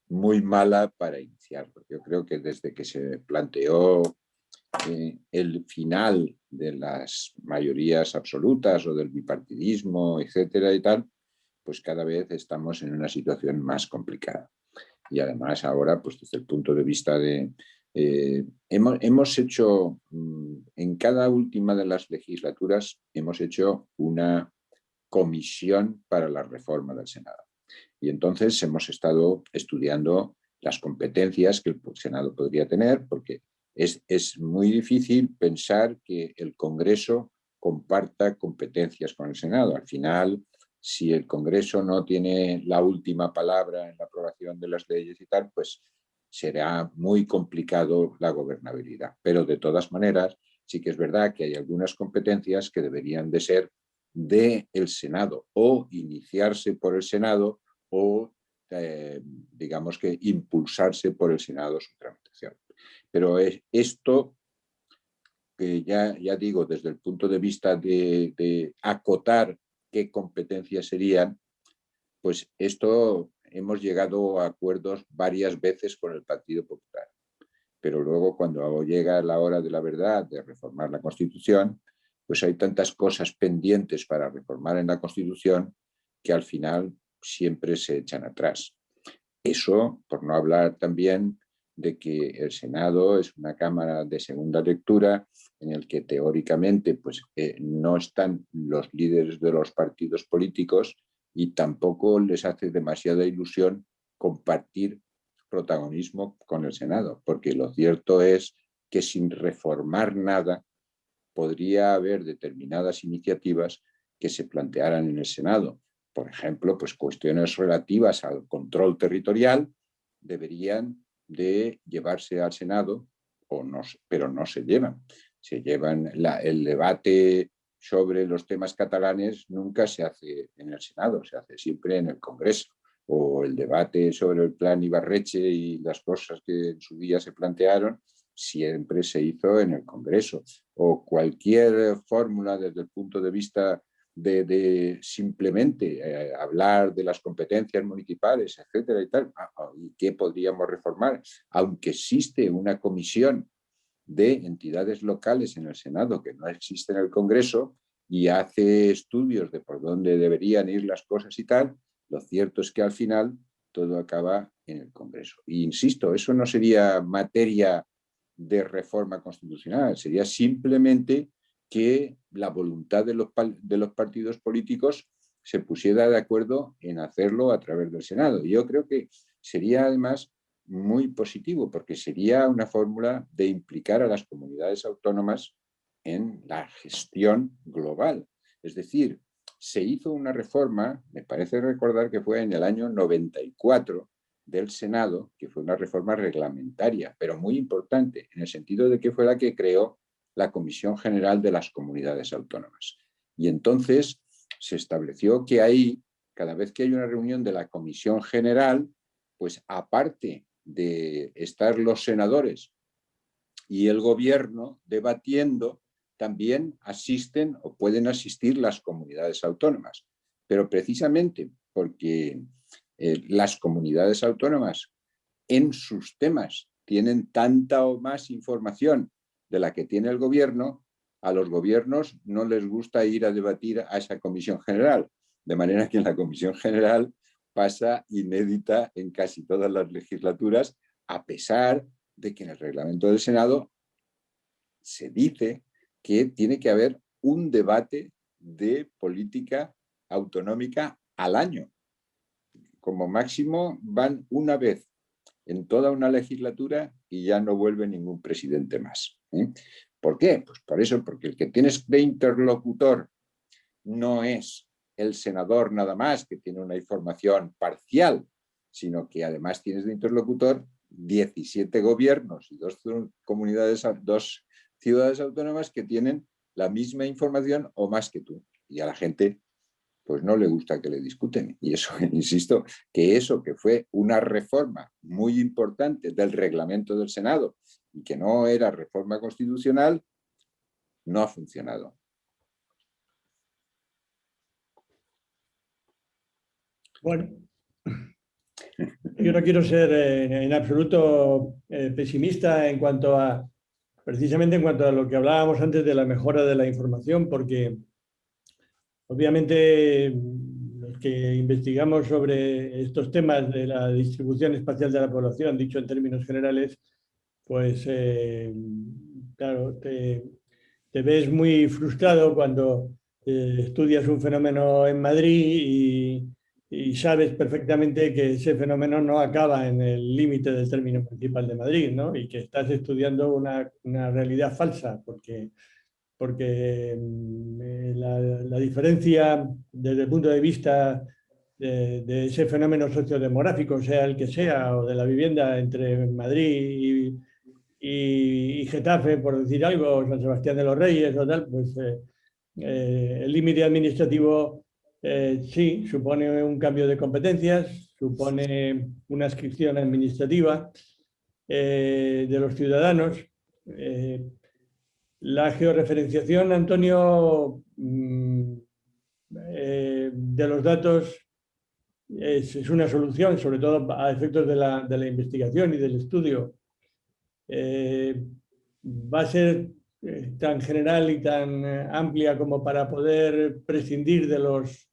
muy mala para iniciar. Yo creo que desde que se planteó el final de las mayorías absolutas o del bipartidismo, etcétera y tal, pues cada vez estamos en una situación más complicada. Y además ahora, pues desde el punto de vista de... hemos hecho, en cada última de las legislaturas, hemos hecho una comisión para la reforma del Senado. Y entonces hemos estado estudiando las competencias que el Senado podría tener, porque es muy difícil pensar que el Congreso comparta competencias con el Senado. Al final, si el Congreso no tiene la última palabra en la aprobación de las leyes y tal, pues será muy complicado la gobernabilidad. Pero de todas maneras, sí que es verdad que hay algunas competencias que deberían de ser del Senado o iniciarse por el Senado o digamos que impulsarse por el Senado su tramitación. Pero esto, que ya digo, desde el punto de vista de acotar qué competencias serían, pues esto hemos llegado a acuerdos varias veces con el Partido Popular. Pero luego cuando llega la hora de la verdad, de reformar la Constitución, pues hay tantas cosas pendientes para reformar en la Constitución que al final siempre se echan atrás. Eso, por no hablar también de que el Senado es una Cámara de segunda lectura en el que teóricamente pues, no están los líderes de los partidos políticos y tampoco les hace demasiada ilusión compartir protagonismo con el Senado, porque lo cierto es que sin reformar nada podría haber determinadas iniciativas que se plantearan en el Senado. Por ejemplo, pues cuestiones relativas al control territorial deberían de llevarse al Senado pero no se llevan. Se llevan el debate sobre los temas catalanes nunca se hace en el Senado, se hace siempre en el Congreso. O el debate sobre el plan Ibarretxe y las cosas que en su día se plantearon siempre se hizo en el Congreso. O cualquier fórmula desde el punto de vista de simplemente hablar de las competencias municipales, etcétera y tal, y qué podríamos reformar, aunque existe una comisión de entidades locales en el Senado que no existe en el Congreso y hace estudios de por dónde deberían ir las cosas y tal, lo cierto es que al final todo acaba en el Congreso. Y insisto, eso no sería materia de reforma constitucional, sería simplemente que la voluntad de los partidos políticos se pusiera de acuerdo en hacerlo a través del Senado. Y yo creo que sería además muy positivo, porque sería una fórmula de implicar a las comunidades autónomas en la gestión global. Es decir, se hizo una reforma, me parece recordar que fue en el año 94 del Senado, que fue una reforma reglamentaria, pero muy importante, en el sentido de que fue la que creó la Comisión General de las Comunidades Autónomas. Y entonces se estableció que ahí, cada vez que hay una reunión de la Comisión General, pues aparte de estar los senadores y el gobierno debatiendo, también asisten o pueden asistir las comunidades autónomas. Pero precisamente porque las comunidades autónomas en sus temas tienen tanta o más información de la que tiene el gobierno, a los gobiernos no les gusta ir a debatir a esa comisión general, de manera que en la comisión general pasa inédita en casi todas las legislaturas, a pesar de que en el reglamento del Senado se dice que tiene que haber un debate de política autonómica al año. Como máximo van una vez en toda una legislatura y ya no vuelve ningún presidente más. ¿Por qué? Pues por eso, porque el que tienes de interlocutor no es el senador nada más, que tiene una información parcial, sino que además tienes de interlocutor 17 gobiernos y dos ciudades autónomas que tienen la misma información o más que tú. Y a la gente pues no le gusta que le discuten. Y eso, insisto, que eso que fue una reforma muy importante del reglamento del Senado y que no era reforma constitucional, no ha funcionado. Bueno, yo no quiero ser en absoluto pesimista en cuanto a, precisamente en cuanto a lo que hablábamos antes de la mejora de la información, porque obviamente los que investigamos sobre estos temas de la distribución espacial de la población, dicho en términos generales, pues claro, te ves muy frustrado cuando estudias un fenómeno en Madrid y sabes perfectamente que ese fenómeno no acaba en el límite del término municipal de Madrid, ¿no? Y que estás estudiando una realidad falsa, porque la diferencia desde el punto de vista de ese fenómeno sociodemográfico, sea el que sea, o de la vivienda entre Madrid y Getafe, por decir algo, o San Sebastián de los Reyes o tal, pues el límite administrativo sí supone un cambio de competencias, supone una adscripción administrativa de los ciudadanos. La georreferenciación, Antonio, de los datos es una solución, sobre todo a efectos de la investigación y del estudio. Va a ser tan general y tan amplia como para poder prescindir de los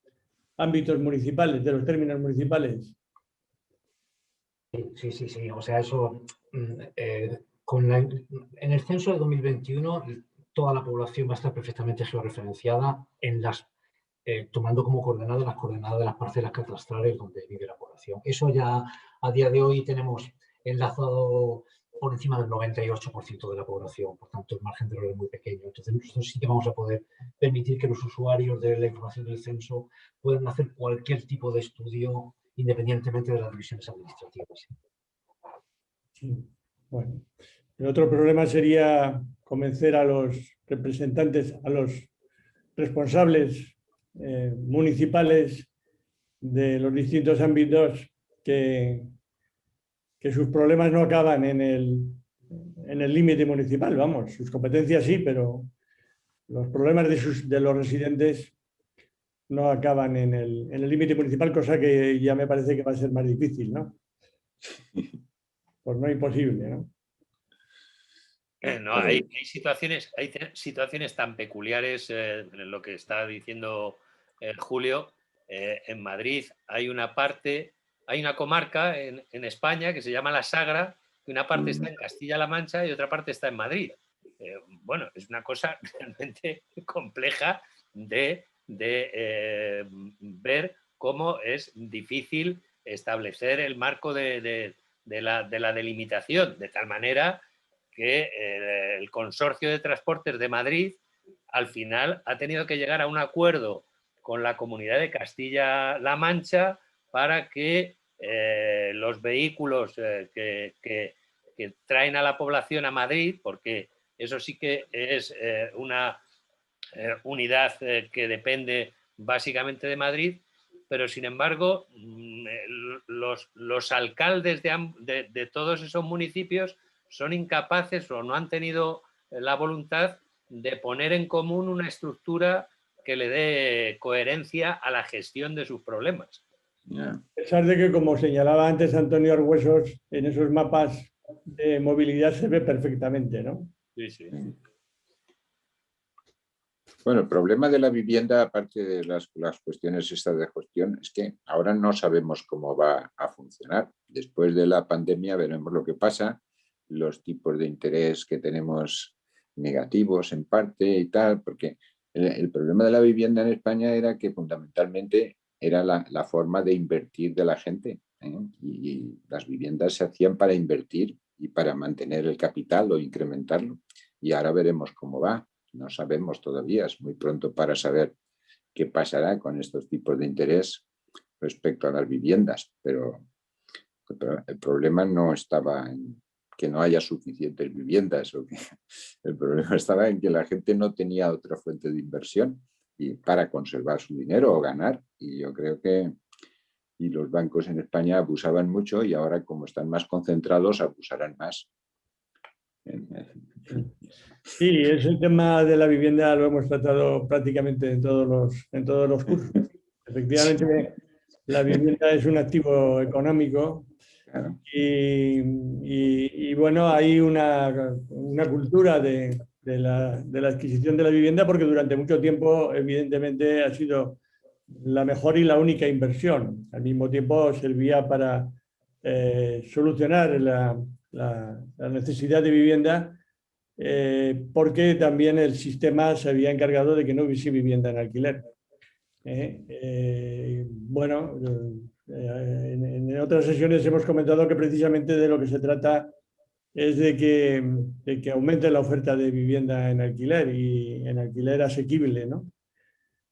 ámbitos municipales, de los términos municipales. Sí. O sea, eso, en el censo de 2021, toda la población va a estar perfectamente georreferenciada tomando como coordenadas las coordenadas de las parcelas catastrales donde vive la población. Eso ya a día de hoy tenemos enlazado por encima del 98% de la población, por tanto el margen de error es muy pequeño. Entonces nosotros sí que vamos a poder permitir que los usuarios de la información del censo puedan hacer cualquier tipo de estudio independientemente de las divisiones administrativas. Sí. Bueno, El otro problema sería convencer a los representantes, a los responsables municipales de los distintos ámbitos que sus problemas no acaban en el límite municipal, vamos, sus competencias sí, pero los problemas de los residentes no acaban en el límite municipal, cosa que ya me parece que va a ser más difícil, ¿no? Pues no imposible, ¿no? No, hay situaciones tan peculiares en lo que está diciendo Julio. En Madrid hay una comarca en España que se llama La Sagra, que una parte está en Castilla-La Mancha y otra parte está en Madrid. Bueno, es una cosa realmente compleja de ver cómo es difícil establecer el marco de la delimitación, de tal manera que el Consorcio de Transportes de Madrid al final ha tenido que llegar a un acuerdo con la Comunidad de Castilla-La Mancha para que los vehículos que traen a la población a Madrid, porque eso sí que es una unidad que depende básicamente de Madrid, pero sin embargo los alcaldes de todos esos municipios son incapaces o no han tenido la voluntad de poner en común una estructura que le dé coherencia a la gestión de sus problemas. A pesar de que, como señalaba antes Antonio Argüesos, en esos mapas de movilidad se ve perfectamente, ¿no? Sí, sí. Bueno, el problema de la vivienda, aparte de las cuestiones estas de gestión, es que ahora no sabemos cómo va a funcionar. Después de la pandemia veremos lo que pasa, los tipos de interés que tenemos negativos en parte y tal, porque el problema de la vivienda en España era que fundamentalmente era la forma de invertir de la gente, ¿eh? Y las viviendas se hacían para invertir y para mantener el capital o incrementarlo. Y ahora veremos cómo va. No sabemos todavía, es muy pronto para saber qué pasará con estos tipos de interés respecto a las viviendas, pero el problema no estaba en que no haya suficientes viviendas, el problema estaba en que la gente no tenía otra fuente de inversión y para conservar su dinero o ganar, y yo creo que los bancos en España abusaban mucho y ahora, como están más concentrados, abusarán más. Sí, ese tema de la vivienda lo hemos tratado prácticamente en todos los cursos. Efectivamente, la vivienda es un activo económico. Claro. Y bueno, hay una cultura de la adquisición de la vivienda porque durante mucho tiempo, evidentemente, ha sido la mejor y la única inversión. Al mismo tiempo, servía para solucionar la necesidad de vivienda porque también el sistema se había encargado de que no hubiese vivienda en alquiler. Bueno, en otras sesiones hemos comentado que precisamente de lo que se trata es de que aumente la oferta de vivienda en alquiler y en alquiler asequible, ¿no?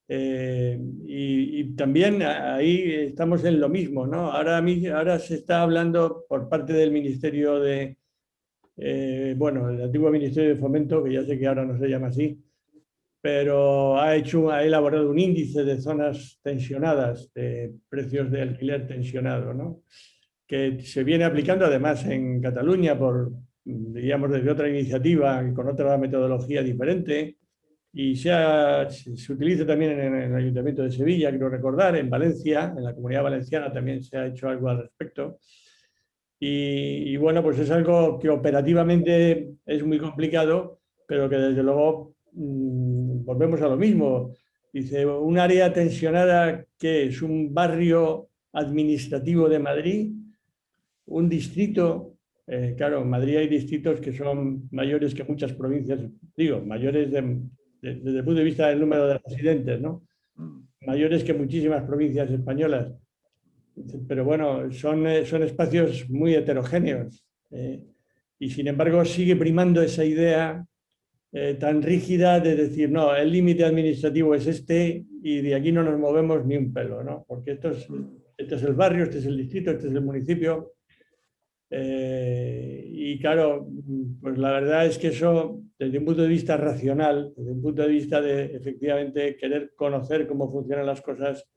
Y también ahí estamos en lo mismo, ¿no? Ahora se está hablando por parte del Ministerio bueno, el antiguo Ministerio de Fomento, que ya sé que ahora no se llama así, pero ha elaborado un índice de zonas tensionadas, de precios de alquiler tensionado, ¿no? Que se viene aplicando además en Cataluña digamos, desde otra iniciativa y con otra metodología diferente, y se utiliza también en el Ayuntamiento de Sevilla, quiero recordar, en Valencia, en la Comunidad Valenciana también se ha hecho algo al respecto. Y bueno, pues es algo que operativamente es muy complicado, pero que desde luego volvemos a lo mismo. Dice, un área tensionada que es un barrio administrativo de Madrid, un distrito, claro, en Madrid hay distritos que son mayores que muchas provincias, digo, mayores desde el punto de vista del número de residentes, ¿no? Mayores que muchísimas provincias españolas. Pero bueno, son espacios muy heterogéneos y sin embargo sigue primando esa idea tan rígida de decir, no, el límite administrativo es este y de aquí no nos movemos ni un pelo, ¿no? Porque este es el barrio, este es el distrito, este es el municipio Y claro, pues la verdad es que eso, desde un punto de vista racional, desde un punto de vista de efectivamente querer conocer cómo funcionan las cosas,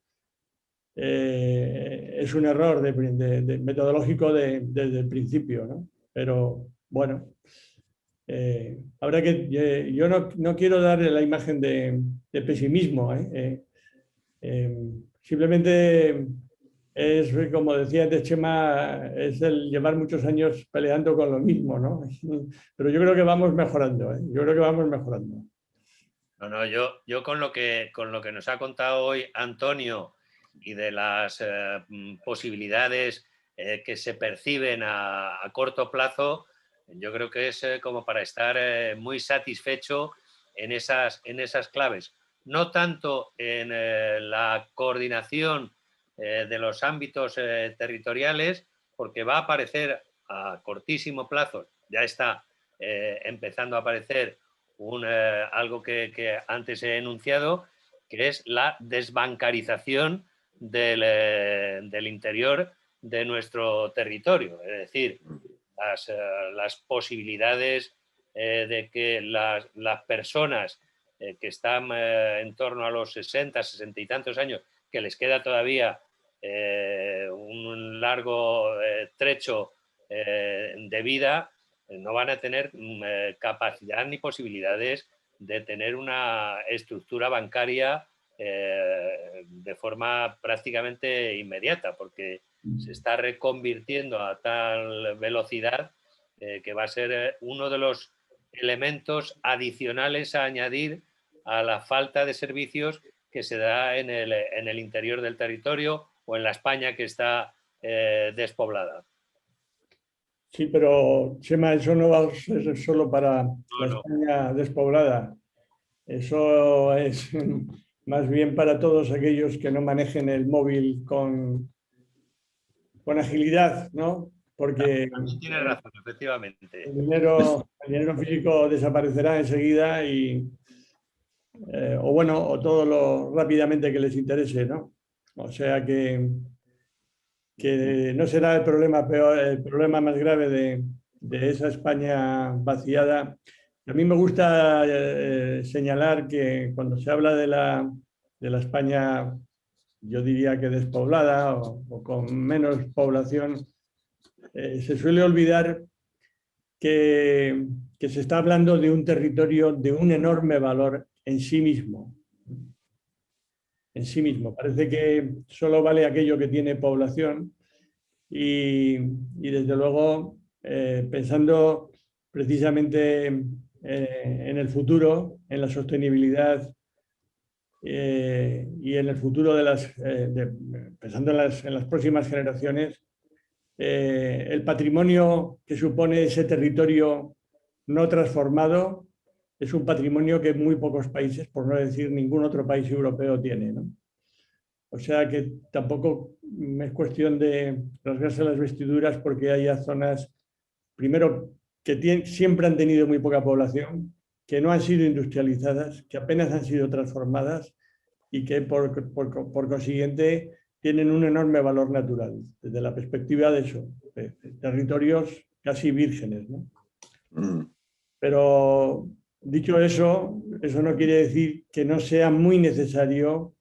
es un error metodológico desde el principio, ¿no? Pero bueno, habrá que, yo no quiero darle la imagen de pesimismo, simplemente es, como decía antes Chema, es el llevar muchos años peleando con lo mismo, ¿no? Pero yo creo que vamos mejorando, yo creo que vamos mejorando. No, yo con lo que nos ha contado hoy Antonio y de las posibilidades que se perciben a corto plazo, yo creo que es como para estar muy satisfecho en esas claves. No tanto en la coordinación de los ámbitos territoriales, porque va a aparecer a cortísimo plazo, ya está empezando a aparecer algo que antes he enunciado, que es la desbancarización del interior de nuestro territorio. Es decir, las posibilidades de que las personas que están en torno a los 60, 60 y tantos años, que les queda todavía un largo trecho de vida, no van a tener capacidad ni posibilidades de tener una estructura bancaria de forma prácticamente inmediata, porque se está reconvirtiendo a tal velocidad que va a ser uno de los elementos adicionales a añadir a la falta de servicios que se da en el interior del territorio o en la España que está despoblada. Sí, pero Chema, eso no va a ser solo para la España despoblada. Eso es más bien para todos aquellos que no manejen el móvil con agilidad, ¿no? Porque también tienes razón, efectivamente. El dinero físico desaparecerá enseguida o todo lo rápidamente que les interese, ¿no? O sea que no será el problema más grave de esa España vaciada. A mí me gusta señalar que cuando se habla de la España, yo diría que despoblada o con menos población, se suele olvidar que se está hablando de un territorio de un enorme valor en sí mismo. En sí mismo. Parece que solo vale aquello que tiene población y desde luego, pensando precisamente en el futuro, en la sostenibilidad y en el futuro pensando en las próximas generaciones, el patrimonio que supone ese territorio no transformado es un patrimonio que muy pocos países, por no decir ningún otro país europeo, tiene, ¿no? O sea que tampoco es cuestión de rasgarse las vestiduras porque haya zonas, primero, que siempre han tenido muy poca población, que no han sido industrializadas, que apenas han sido transformadas y que por consiguiente tienen un enorme valor natural desde la perspectiva de eso, de territorios casi vírgenes, ¿no? Pero dicho eso no quiere decir que no sea muy necesario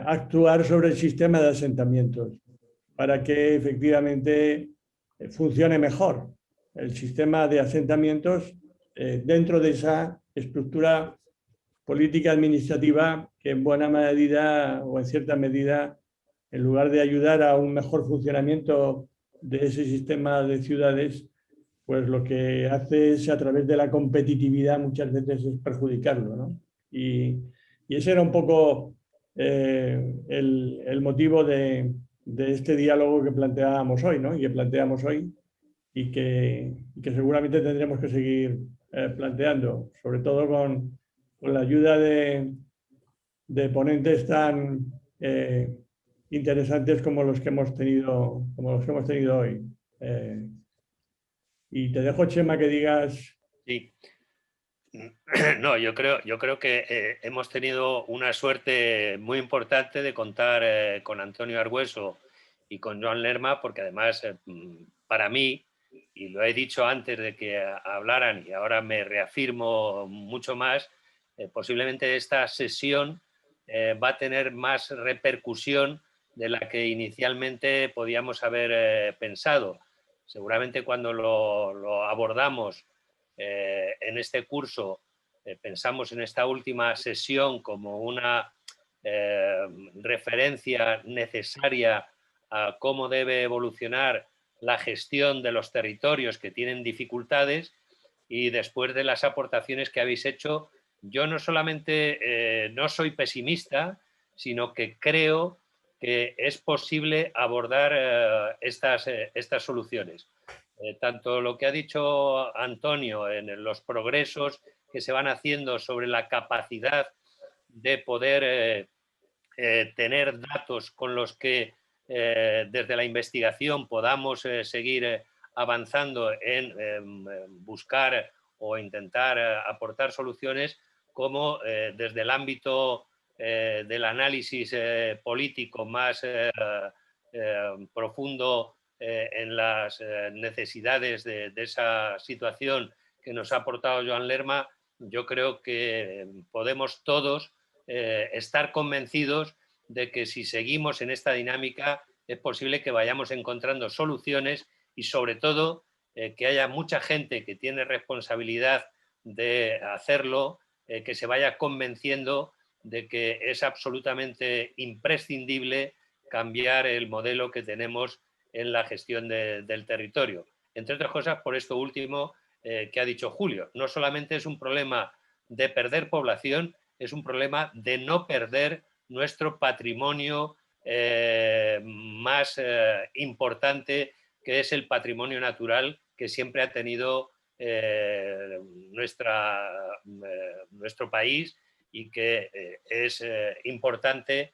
actuar sobre el sistema de asentamientos para que efectivamente funcione mejor el sistema de asentamientos dentro de esa estructura política administrativa que en buena medida o en cierta medida, en lugar de ayudar a un mejor funcionamiento de ese sistema de ciudades, pues lo que hace es, a través de la competitividad, muchas veces es perjudicarlo, ¿no? Y ese era un poco el motivo de este diálogo que planteábamos hoy, ¿no? Y que planteamos hoy y que seguramente tendremos que seguir planteando, sobre todo con la ayuda de ponentes tan interesantes como los que hemos tenido hoy. Y te dejo, Chema, que digas. Sí. No, yo creo que hemos tenido una suerte muy importante de contar con Antonio Argüeso y con Joan Lerma, porque además para mí, y lo he dicho antes de que hablaran y ahora me reafirmo mucho más, posiblemente esta sesión va a tener más repercusión de la que inicialmente podíamos haber pensado. Seguramente cuando lo abordamos en este curso, pensamos en esta última sesión como una referencia necesaria a cómo debe evolucionar la gestión de los territorios que tienen dificultades, y después de las aportaciones que habéis hecho, yo no solamente no soy pesimista, sino que creo que es posible abordar estas soluciones. Tanto lo que ha dicho Antonio en los progresos que se van haciendo sobre la capacidad de poder tener datos con los que desde la investigación podamos seguir avanzando en buscar o intentar aportar soluciones, como desde el ámbito del análisis político más profundo en las necesidades de esa situación que nos ha aportado Joan Lerma. Yo creo que podemos todos estar convencidos de que si seguimos en esta dinámica es posible que vayamos encontrando soluciones, y sobre todo que haya mucha gente que tiene responsabilidad de hacerlo, que se vaya convenciendo de que es absolutamente imprescindible cambiar el modelo que tenemos en la gestión del territorio. Entre otras cosas, por esto último que ha dicho Julio. No solamente es un problema de perder población, es un problema de no perder nuestro patrimonio más importante, que es el patrimonio natural que siempre ha tenido nuestro país, y que es importante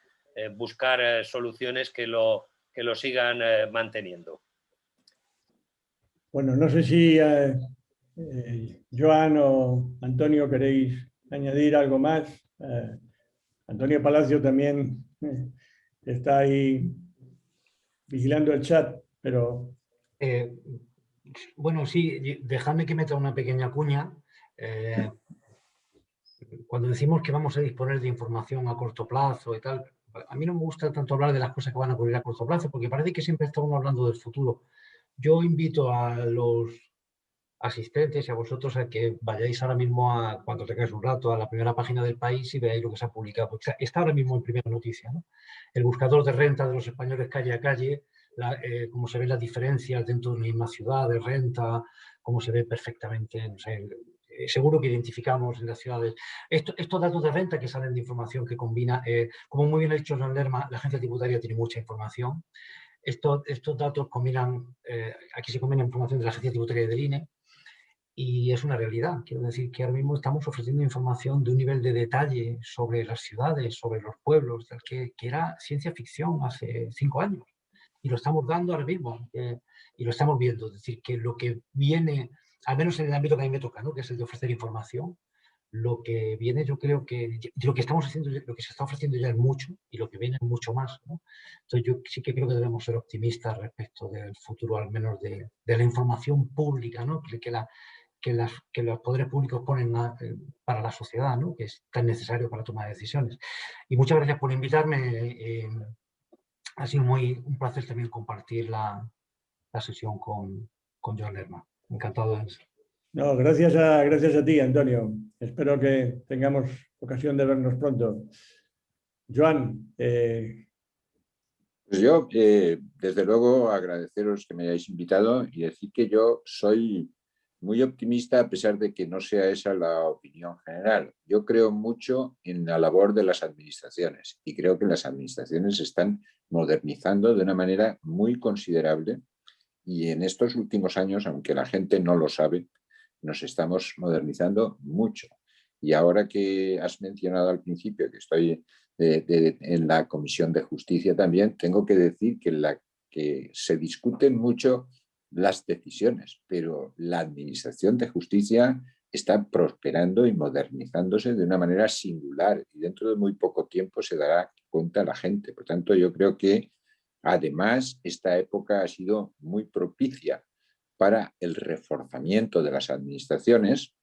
buscar soluciones que lo sigan manteniendo. Bueno, no sé si Joan o Antonio queréis añadir algo más. Antonio Palacio también está ahí vigilando el chat, pero... Bueno, sí, dejadme que meta una pequeña cuña. Cuando decimos que vamos a disponer de información a corto plazo y tal, a mí no me gusta tanto hablar de las cosas que van a ocurrir a corto plazo, porque parece que siempre estamos hablando del futuro. Yo invito a los asistentes y a vosotros a que vayáis ahora mismo, cuando tengáis un rato, a la primera página del País y veáis lo que se ha publicado. Porque está ahora mismo en primera noticia, ¿no? El buscador de renta de los españoles calle a calle, cómo se ven las diferencias dentro de una misma ciudad de renta, cómo se ve perfectamente, no sé, seguro que identificamos en las ciudades. Estos datos de renta que salen de información que combina, como muy bien ha dicho Joan Lerma, la agencia tributaria tiene mucha información. Estos datos combinan, aquí se combina información de la agencia tributaria y del INE, y es una realidad. Quiero decir que ahora mismo estamos ofreciendo información de un nivel de detalle sobre las ciudades, sobre los pueblos, que era ciencia ficción hace 5 años. Y lo estamos dando ahora mismo, y lo estamos viendo. Es decir, que lo que viene, al menos en el ámbito que a mí me toca, ¿no?, que es el de ofrecer información, lo que viene, yo creo que lo que estamos haciendo, lo que se está ofreciendo ya es mucho, y lo que viene es mucho más, ¿no? Entonces yo sí que creo que debemos ser optimistas respecto del futuro, al menos de la información pública, ¿no?, que los poderes públicos ponen para la sociedad, ¿no?, que es tan necesario para tomar decisiones. Y muchas gracias por invitarme. Ha sido un placer también compartir la sesión con Joan Lerma. Encantado de eso. No, gracias a ti, Antonio. Espero que tengamos ocasión de vernos pronto. Joan. Pues yo, desde luego, agradeceros que me hayáis invitado y decir que yo soy muy optimista, a pesar de que no sea esa la opinión general. Yo creo mucho en la labor de las administraciones, y creo que las administraciones se están modernizando de una manera muy considerable, y en estos últimos años, aunque la gente no lo sabe, nos estamos modernizando mucho. Y ahora que has mencionado al principio que estoy en la Comisión de Justicia también, tengo que decir que se discuten mucho las decisiones, pero la Administración de Justicia está prosperando y modernizándose de una manera singular, y dentro de muy poco tiempo se dará cuenta la gente. Por tanto, yo creo que Además, esta época ha sido muy propicia para el reforzamiento de las administraciones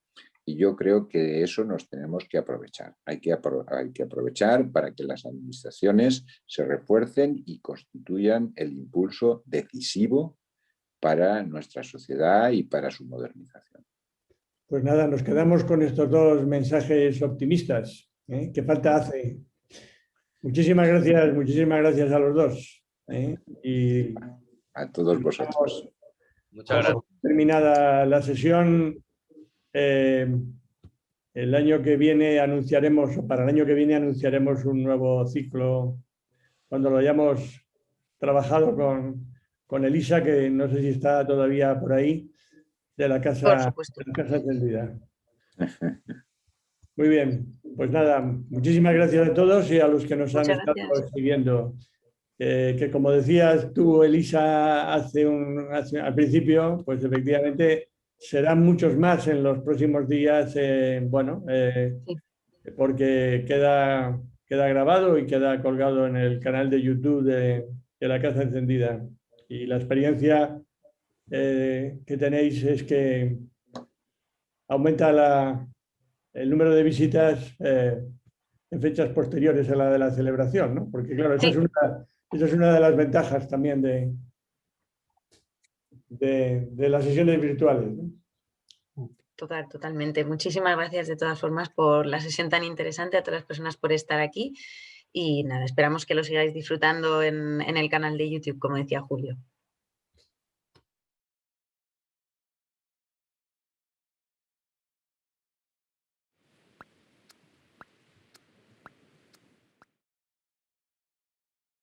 y yo creo que de eso nos tenemos que aprovechar. Hay que aprovechar para que las administraciones se refuercen y constituyan el impulso decisivo para nuestra sociedad y para su modernización. Pues nada, nos quedamos con estos dos mensajes optimistas, ¿eh? ¿Qué falta hace? Muchísimas gracias a los dos. Y a todos vosotros. Muchas gracias. Terminada la sesión, el año que viene anunciaremos, o para el año que viene anunciaremos un nuevo ciclo cuando lo hayamos trabajado con Elisa, que no sé si está todavía por ahí, de la Casa Encendida. Muy bien, pues nada, muchísimas gracias a todos y a los que nos han estado siguiendo. Que como decías tú, Elisa, al principio, pues efectivamente serán muchos más en los próximos días, porque queda grabado y queda colgado en el canal de YouTube de la Casa Encendida. Y la experiencia que tenéis es que aumenta el número de visitas en fechas posteriores a la de la celebración, ¿no? Porque claro, esa es una de las ventajas también de las sesiones virtuales, ¿no? Totalmente. Muchísimas gracias de todas formas por la sesión tan interesante, a todas las personas por estar aquí y nada, esperamos que lo sigáis disfrutando en el canal de YouTube, como decía Julio.